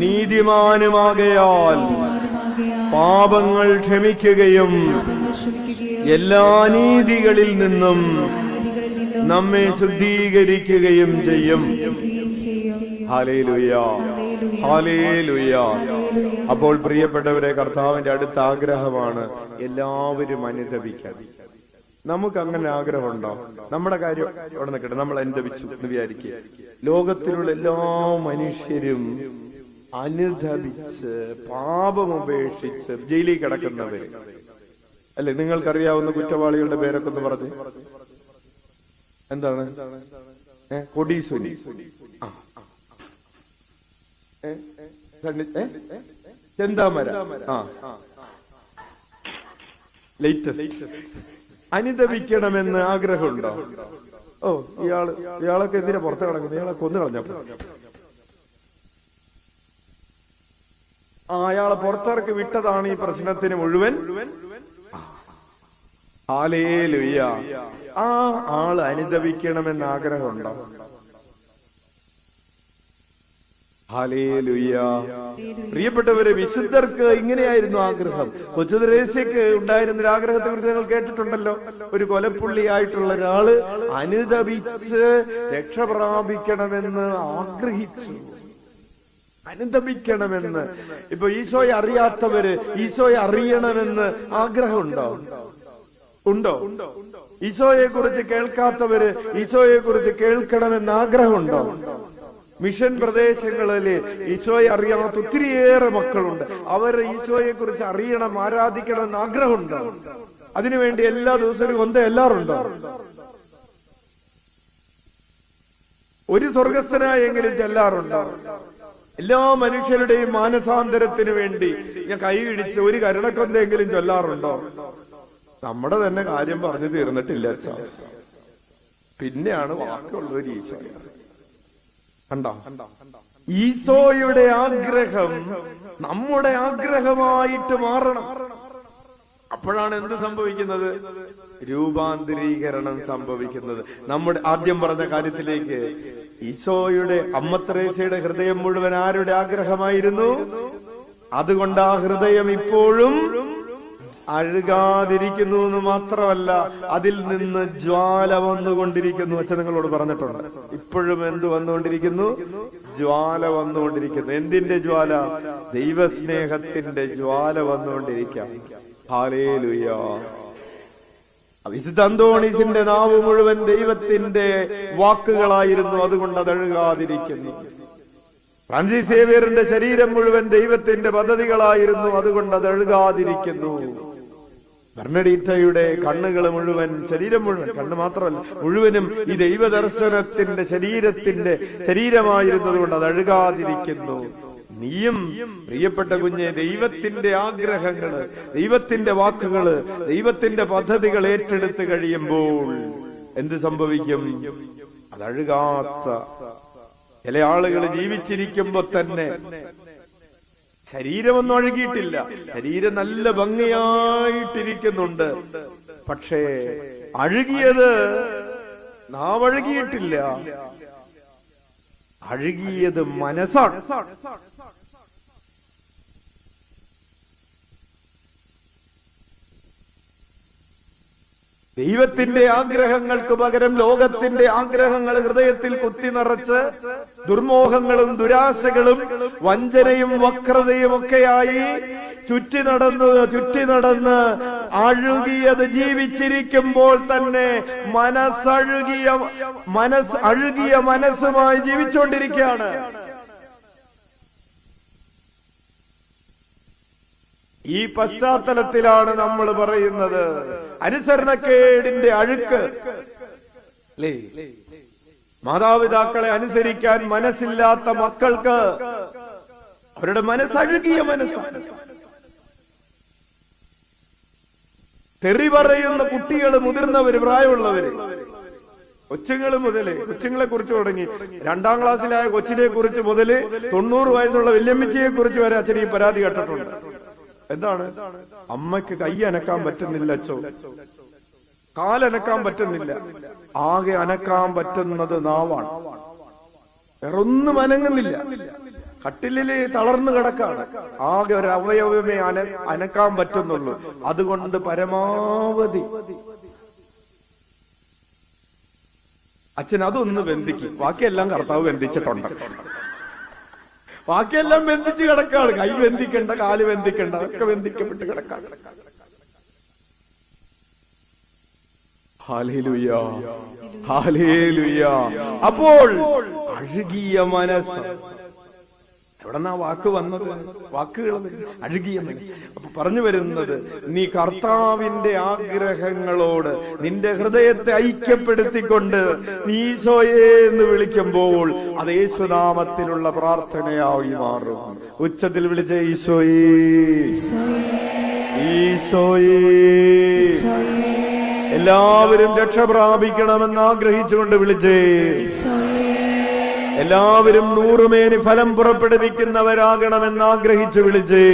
നീതിമാനുമാകയാൽ പാപങ്ങൾ ക്ഷമിക്കുകയും എല്ലാ നീതികളിൽ നിന്നും നമ്മെ ശുദ്ധീകരിക്കുകയും ചെയ്യും. Hallelujah, hallelujah. അപ്പോൾ പ്രിയപ്പെട്ടവരെ, കർത്താവിന്റെ അടുത്ത ആഗ്രഹമാണ് എല്ലാവരും അനുതപിക്കാൻ. നമുക്ക് അങ്ങനെ ആഗ്രഹമുണ്ടോ? നമ്മുടെ കാര്യം അവിടെ നിൽക്കട്ടെ, നമ്മൾ അനുതപിച്ചു എന്ന് വിചാരിക്കുക. ലോകത്തിലുള്ള എല്ലാ മനുഷ്യരും അനുതപിച്ച് പാപമുപേക്ഷിച്ച് ജയിലിൽ കിടക്കുന്നവര് അല്ലെ? നിങ്ങൾക്കറിയാവുന്ന കുറ്റവാളികളുടെ പേരൊക്കെ ഒന്ന് പറഞ്ഞ്. എന്താണ്? കൊടീശ്വരി, ചെന്താമര, ലേറ്റസ്റ്റ്. അനുതപിക്കണമെന്ന് ആഗ്രഹമുണ്ടോ? ഓ, ഇയാളൊക്കെ എന്തിനാ പുറത്ത് കിടക്കുന്നത്? ഇയാളെ കൊന്നു കളഞ്ഞപ്പോ അയാളെ പുറത്തിറക്കി വിട്ടതാണ് ഈ പ്രശ്നത്തിന് മുഴുവൻ. ഹല്ലേലൂയ. ആ ആള് അനുതപിക്കണമെന്ന് ആഗ്രഹമുണ്ടോ? ഹല്ലേലൂയ. പ്രിയപ്പെട്ടവരെ, വിശുദ്ധർക്ക് ഇങ്ങനെയായിരുന്നു ആഗ്രഹം. കൊച്ചു ത്രേസ്യക്ക് ഉണ്ടായിരുന്ന ഒരു ആഗ്രഹത്തെ കുറിച്ച് നിങ്ങൾ കേട്ടിട്ടുണ്ടല്ലോ. ഒരു കൊലപ്പുള്ളിയായിട്ടുള്ള ഒരാള് അനുതപിച്ച് രക്ഷ പ്രാപിക്കണമെന്ന് ആഗ്രഹിച്ചു, അനുതപിക്കണമെന്ന്. ഇപ്പൊ ഈശോയെ അറിയാത്തവര് ഈശോയെ അറിയണമെന്ന് ആഗ്രഹമുണ്ടോ? ഉണ്ടോ? ഈശോയെ കുറിച്ച് കേൾക്കാത്തവര് ഈശോയെ കുറിച്ച് കേൾക്കണമെന്ന് ആഗ്രഹമുണ്ടോ? മിഷൻ പ്രദേശങ്ങളില് ഈശോയെ അറിയാത്ത ഒത്തിരിയേറെ മക്കളുണ്ട്. അവർ ഈശോയെ കുറിച്ച് അറിയണം, ആരാധിക്കണം എന്ന് ആഗ്രഹമുണ്ടോ? അതിനുവേണ്ടി എല്ലാ ദിവസവും കൊന്ത എല്ലാറുണ്ടോ? ഒരു സ്വർഗസ്ഥനായെങ്കിലും ചെല്ലാറുണ്ടോ? എല്ലാ മനുഷ്യരുടെയും മാനസാന്തരത്തിന് വേണ്ടി ഞാൻ കൈയിടിച്ച് ഒരു കരുണക്കൊന്തെങ്കിലും ചൊല്ലാറുണ്ടോ? നമ്മുടെ തന്നെ കാര്യം പറഞ്ഞു തീർന്നിട്ടില്ല അച്ഛാ, പിന്നെയാണ് ബാക്കിയുള്ള ഒരു ഈശോ. കണ്ടോ? ഈശോയുടെ ആഗ്രഹം നമ്മുടെ ആഗ്രഹമായിട്ട് മാറണം. അപ്പോഴാണ് എന്ത് സംഭവിക്കുന്നത്? രൂപാന്തരീകരണം സംഭവിക്കുന്നത്. നമ്മുടെ ആദ്യം പറഞ്ഞ കാര്യത്തിലേക്ക്, ഈശോയുടെ അമ്മ ത്രേസ്യയുടെ ഹൃദയം മുഴുവൻ ആരുടെ ആഗ്രഹമായിരുന്നു? അതുകൊണ്ട് ആ ഹൃദയം ഇപ്പോഴും അഴുകാതിരിക്കുന്നു എന്ന് മാത്രമല്ല, അതിൽ നിന്ന് ജ്വാല വന്നുകൊണ്ടിരിക്കുന്നു. അച്ഛൻ നിങ്ങളോട് പറഞ്ഞിട്ടുണ്ട്. ഇപ്പോഴും എന്ത് വന്നുകൊണ്ടിരിക്കുന്നു? ജ്വാല വന്നുകൊണ്ടിരിക്കുന്നു. എന്തിന്റെ ജ്വാല? ദൈവസ്നേഹത്തിന്റെ ജ്വാല വന്നുകൊണ്ടിരിക്കാം. ഹല്ലേലൂയ. വിശുദ്ധ അന്തോണീസിന്റെ നാവ് മുഴുവൻ ദൈവത്തിന്റെ വാക്കുകളായിരുന്നു, അതുകൊണ്ട് അത് അഴുകാതിരിക്കുന്നു. ഫ്രാൻസിസ് സേവ്യറിന്റെ ശരീരം മുഴുവൻ ദൈവത്തിന്റെ പദ്ധതികളായിരുന്നു, അതുകൊണ്ട് അത് അഴുകാതിരിക്കുന്നു. ബെർണഡീറ്റയുടെ കണ്ണുകൾ മുഴുവൻ, ശരീരം മുഴുവൻ, കണ്ണ് മാത്രമല്ല മുഴുവനും ഈ ദൈവദർശനത്തിന്റെ ശരീരമായിരുന്നതുകൊണ്ട് അത് അഴുകാതിരിക്കുന്നു. നീയും പ്രിയപ്പെട്ട കുഞ്ഞെ, ദൈവത്തിന്റെ ആഗ്രഹങ്ങള്, ദൈവത്തിന്റെ വാക്കുകള്, ദൈവത്തിന്റെ പദ്ധതികൾ ഏറ്റെടുത്ത് കഴിയുമ്പോൾ എന്ത് സംഭവിക്കും? അതഴുകാത്ത. ചില ആളുകൾ ജീവിച്ചിരിക്കുമ്പോ തന്നെ ശരീരമൊന്നും അഴുകിയിട്ടില്ല, ശരീരം നല്ല ഭംഗിയായിട്ടിരിക്കുന്നുണ്ട്, പക്ഷേ അഴുകിയത് നാവഴുകിയിട്ടില്ല, അഴുകിയത് മനസ്സാണ്. ദൈവത്തിന്റെ ആഗ്രഹങ്ങൾക്ക് പകരം ലോകത്തിന്റെ ആഗ്രഹങ്ങൾ ഹൃദയത്തിൽ കുത്തി നിറച്ച് ദുർമോഹങ്ങളും ദുരാശകളും വഞ്ചനയും വക്രതയും ഒക്കെയായി ചുറ്റി നടന്ന് അഴുകിയത് ജീവിച്ചിരിക്കുമ്പോൾ തന്നെ അഴുകിയ മനസ്സുമായി ജീവിച്ചുകൊണ്ടിരിക്കുകയാണ്. ഈ പശ്ചാത്തലത്തിലാണ് നമ്മൾ പറയുന്നത് അനുസരണക്കേടിന്റെ അഴുക്ക്. മാതാപിതാക്കളെ അനുസരിക്കാൻ മനസ്സില്ലാത്ത മക്കൾക്ക് അവരുടെ മനസ്സഴുകിയ മനസ്സാണ്. തെറി പറയുന്ന കുട്ടികൾ, മുതിർന്നവര്, പ്രായമുള്ളവര്, കൊച്ചുങ്ങളെ കുറിച്ച് തുടങ്ങി 2ാം ക്ലാസ്സിലായ കൊച്ചിനെ കുറിച്ച് മുതല് 90 വയസ്സുള്ള വല്യമ്മച്ചിയെ കുറിച്ച് വരെ അച്ഛൻ ഈ പരാതി കേട്ടിട്ടുണ്ട്. എന്താണ്? അമ്മയ്ക്ക് കൈ അനക്കാൻ പറ്റുന്നില്ല അച്ഛോ, കാലനക്കാൻ പറ്റുന്നില്ല. ആകെ അനക്കാൻ പറ്റുന്നത് നാവാണ്. വേറൊന്നും അനങ്ങുന്നില്ല. കട്ടിലില് തളർന്നു കിടക്കാണ്. ആകെ ഒരു അവയവമേ അനക്കാൻ പറ്റുന്നുള്ളൂ. അതുകൊണ്ട് പരമാവധി അച്ഛൻ അതൊന്ന് ബന്ധിക്കും. ബാക്കിയെല്ലാം കർത്താവ് ബന്ധിച്ചിട്ടുണ്ട്. ബാക്കിയെല്ലാം ബന്ധിച്ച് കിടക്കാണ്. കൈ ബന്ധിക്കണ്ട, കാല് ബന്ധിക്കണ്ട, അതൊക്കെ ബന്ധിക്കപ്പെട്ട് കിടക്കാണ്. Hallelujah, hallelujah. അപ്പോൾ അഴുകിയ മനസ്സ്, എവിടെന്നാ വാക്ക് വന്നത്? വാക്കുകൾ അഴുകിയ മനസ്സ്. അപ്പൊ പറഞ്ഞു വരുന്നത്, നീ കർത്താവിന്റെ ആഗ്രഹങ്ങളോട് നിന്റെ ഹൃദയത്തെ ഐക്യപ്പെടുത്തിക്കൊണ്ട് നീ ഈശോയെ എന്ന് വിളിക്കുമ്പോൾ അത് യേശുനാമത്തിലുള്ള പ്രാർത്ഥനയായി മാറും. ഉച്ചത്തിൽ വിളിച്ച ഈശോയേ, ഈശോയേ. എല്ലാവരും രക്ഷ പ്രാപിക്കണമെന്ന് ആഗ്രഹിച്ചുകൊണ്ട് വിളിച്ചേ. എല്ലാവരും 100 മേനി ഫലം പുറപ്പെടുവിക്കുന്നവരാകണമെന്ന് ആഗ്രഹിച്ചു വിളിച്ചേ.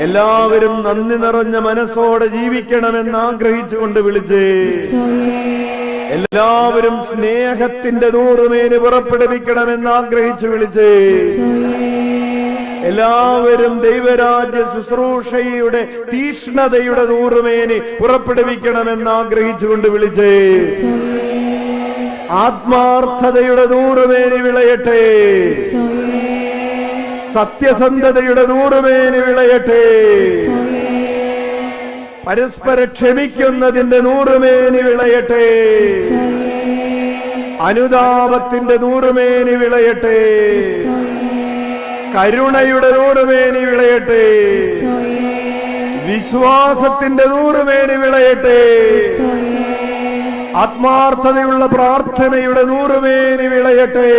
എല്ലാവരും നന്ദി നിറഞ്ഞ മനസ്സോടെ ജീവിക്കണമെന്ന് ആഗ്രഹിച്ചുകൊണ്ട് വിളിച്ചേ. എല്ലാവരും സ്നേഹത്തിന്റെ 100 മേനി പുറപ്പെടുവിക്കണമെന്ന് ആഗ്രഹിച്ചു വിളിച്ചേ. എല്ലാവരും ദൈവരാജ്യ ശുശ്രൂഷയുടെ തീഷ്ണതയുടെ 100 മേനി പുറപ്പെടുവിക്കണമെന്ന് ആഗ്രഹിച്ചുകൊണ്ട് വിളിച്ചേ. ആത്മാർത്ഥതയുടെ 100 മേനി വിളയട്ടെ. സത്യസന്ധതയുടെ 100 മേനി വിളയട്ടെ. പരസ്പര ക്ഷമിക്കുന്നതിന്റെ 100 മേനി വിളയട്ടെ. അനുതാപത്തിന്റെ 100 മേനി വിളയട്ടെ. കരുണയുടെ 100 മേനി വിളയട്ടെ. വിശ്വാസത്തിന്റെ 100 മേനി വിളയട്ടെ. ആത്മാർത്ഥതയുള്ള പ്രാർത്ഥനയുടെ 100 മേനി വിളയട്ടെ.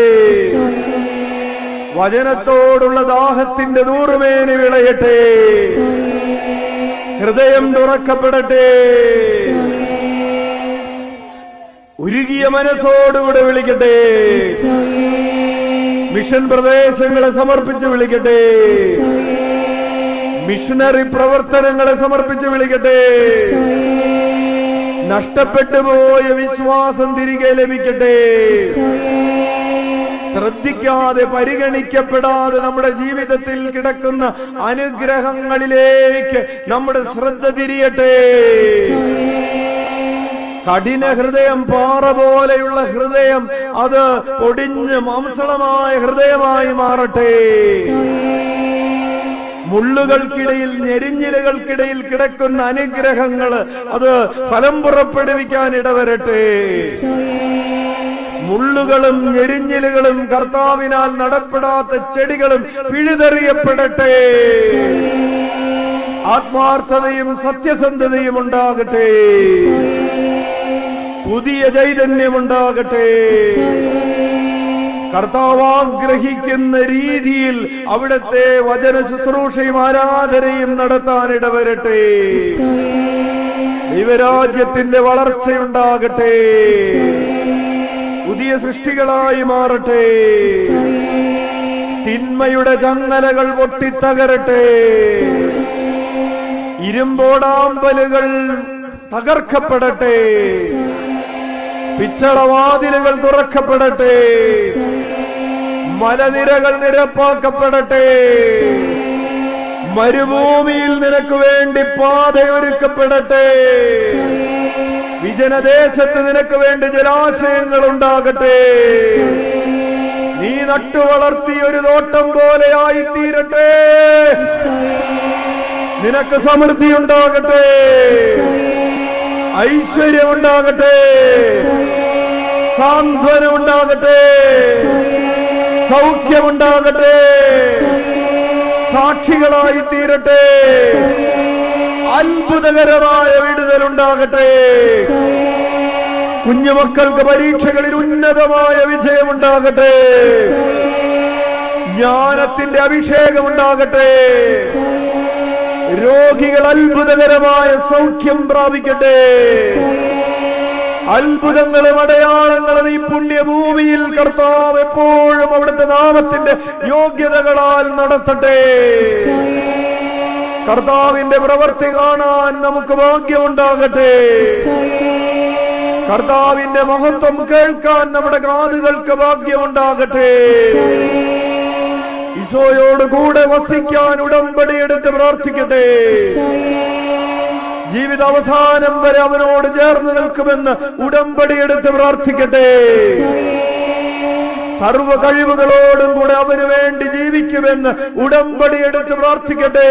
വചനത്തോടുള്ള ദാഹത്തിന്റെ 100 മേനി വിളയട്ടെ. ഹൃദയം തുറക്കപ്പെടട്ടെ. ഉരുകിയ മനസ്സോടുകൂടെ വിളിക്കട്ടെ. മിഷൻ പ്രദേശങ്ങളെ സമർപ്പിച്ച് വിളിക്കട്ടെ. മിഷണറി പ്രവർത്തനങ്ങളെ സമർപ്പിച്ച് വിളിക്കട്ടെ. നഷ്ടപ്പെട്ടു പോയ വിശ്വാസം തിരികെ ലഭിക്കട്ടെ. ശ്രദ്ധിക്കാതെ പരിഗണിക്കപ്പെടാതെ നമ്മുടെ ജീവിതത്തിൽ കിടക്കുന്ന അനുഗ്രഹങ്ങളിലേക്ക് നമ്മുടെ ശ്രദ്ധ തിരിയട്ടെ. കഠിന ഹൃദയം, പാറ പോലെയുള്ള ഹൃദയം, അത് ഒടിഞ്ഞ് മാംസളമായ ഹൃദയമായി മാറട്ടെ. മുള്ളുകൾക്കിടയിൽ, ഞെരിഞ്ഞിലകൾക്കിടയിൽ കിടക്കുന്ന അനുഗ്രഹങ്ങള് അത് ഫലം പുറപ്പെടുവിക്കാൻ ഇടവരട്ടെ. മുള്ളുകളും ഞെരിഞ്ഞിലുകളും കർത്താവിനാൽ നടപ്പെടാത്ത ചെടികളും പിഴുതെറിയപ്പെടട്ടെ. ആത്മാർത്ഥതയും സത്യസന്ധതയും ഉണ്ടാകട്ടെ. പുതിയ ചൈതന്യമുണ്ടാകട്ടെ. കർത്താവ് ആഗ്രഹിക്കുന്ന രീതിയിൽ അവിടുത്തെ വചന ശുശ്രൂഷയും ആരാധനയും നടത്താൻ ഇടവരട്ടെ. ദൈവരാജ്യത്തിന്റെ വളർച്ചയുണ്ടാകട്ടെ. പുതിയ സൃഷ്ടികളായി മാറട്ടെ. തിന്മയുടെ ചങ്ങലകൾ പൊട്ടിത്തകരട്ടെ. ഇരുമ്പോടാമ്പലുകൾ തകർക്കപ്പെടട്ടെ. പിച്ചളവാതിലുകൾ തുറക്കപ്പെടട്ടെ. മലനിരകൾ നിരപ്പാക്കപ്പെടട്ടെ. മരുഭൂമിയിൽ നിനക്ക് വേണ്ടി പാതയൊരുക്കപ്പെടട്ടെ. വിജനദേശത്ത് നിനക്ക് വേണ്ടി ജലാശയങ്ങൾ ഉണ്ടാകട്ടെ. നീ നട്ടുവളർത്തിയ ഒരു തോട്ടം പോലെയായി തീരട്ടെ. നിനക്ക് സമൃദ്ധി ഉണ്ടാകട്ടെ. ഐശ്വര്യം ഉണ്ടാകട്ടെ. സാന്ത്വനം ഉണ്ടാകട്ടെ. സൗഖ്യമുണ്ടാകട്ടെ. സാക്ഷികളായി തീരട്ടെ. അത്ഭുതകരമായ വിടുതലുണ്ടാകട്ടെ. കുഞ്ഞുമക്കൾക്ക് പരീക്ഷകളിൽ ഉന്നതമായ വിജയമുണ്ടാകട്ടെ. ജ്ഞാനത്തിന്റെ അഭിഷേകമുണ്ടാകട്ടെ. രോഗികൾ അത്ഭുതകരമായ സൗഖ്യം പ്രാപിക്കട്ടെ. അത്ഭുതങ്ങളും അടയാളങ്ങളും ഈ പുണ്യഭൂമിയിൽ കർത്താവ് എപ്പോഴും അവിടുത്തെ നാമത്തിന്റെ യോഗ്യതകളാൽ നടത്തട്ടെ. കർത്താവിന്റെ പ്രവൃത്തി കാണാൻ നമുക്ക് ഭാഗ്യമുണ്ടാകട്ടെ. കർത്താവിന്റെ മഹത്വം കേൾക്കാൻ നമ്മുടെ കാതുകൾക്ക് ഭാഗ്യമുണ്ടാകട്ടെ. ഈശോയോട് കൂടെ വസിക്കാൻ ഉടമ്പടിയെടുത്ത് പ്രാർത്ഥിക്കട്ടെ. ജീവിതാവസാനം വരെ അവനോട് ചേർന്ന് നിൽക്കുമെന്ന് ഉടമ്പടിയെടുത്ത് പ്രാർത്ഥിക്കട്ടെ. സർവ കഴിവുകളോടും കൂടെ അവന് വേണ്ടി ജീവിക്കുമെന്ന് ഉടമ്പടിയെടുത്ത് പ്രാർത്ഥിക്കട്ടെ.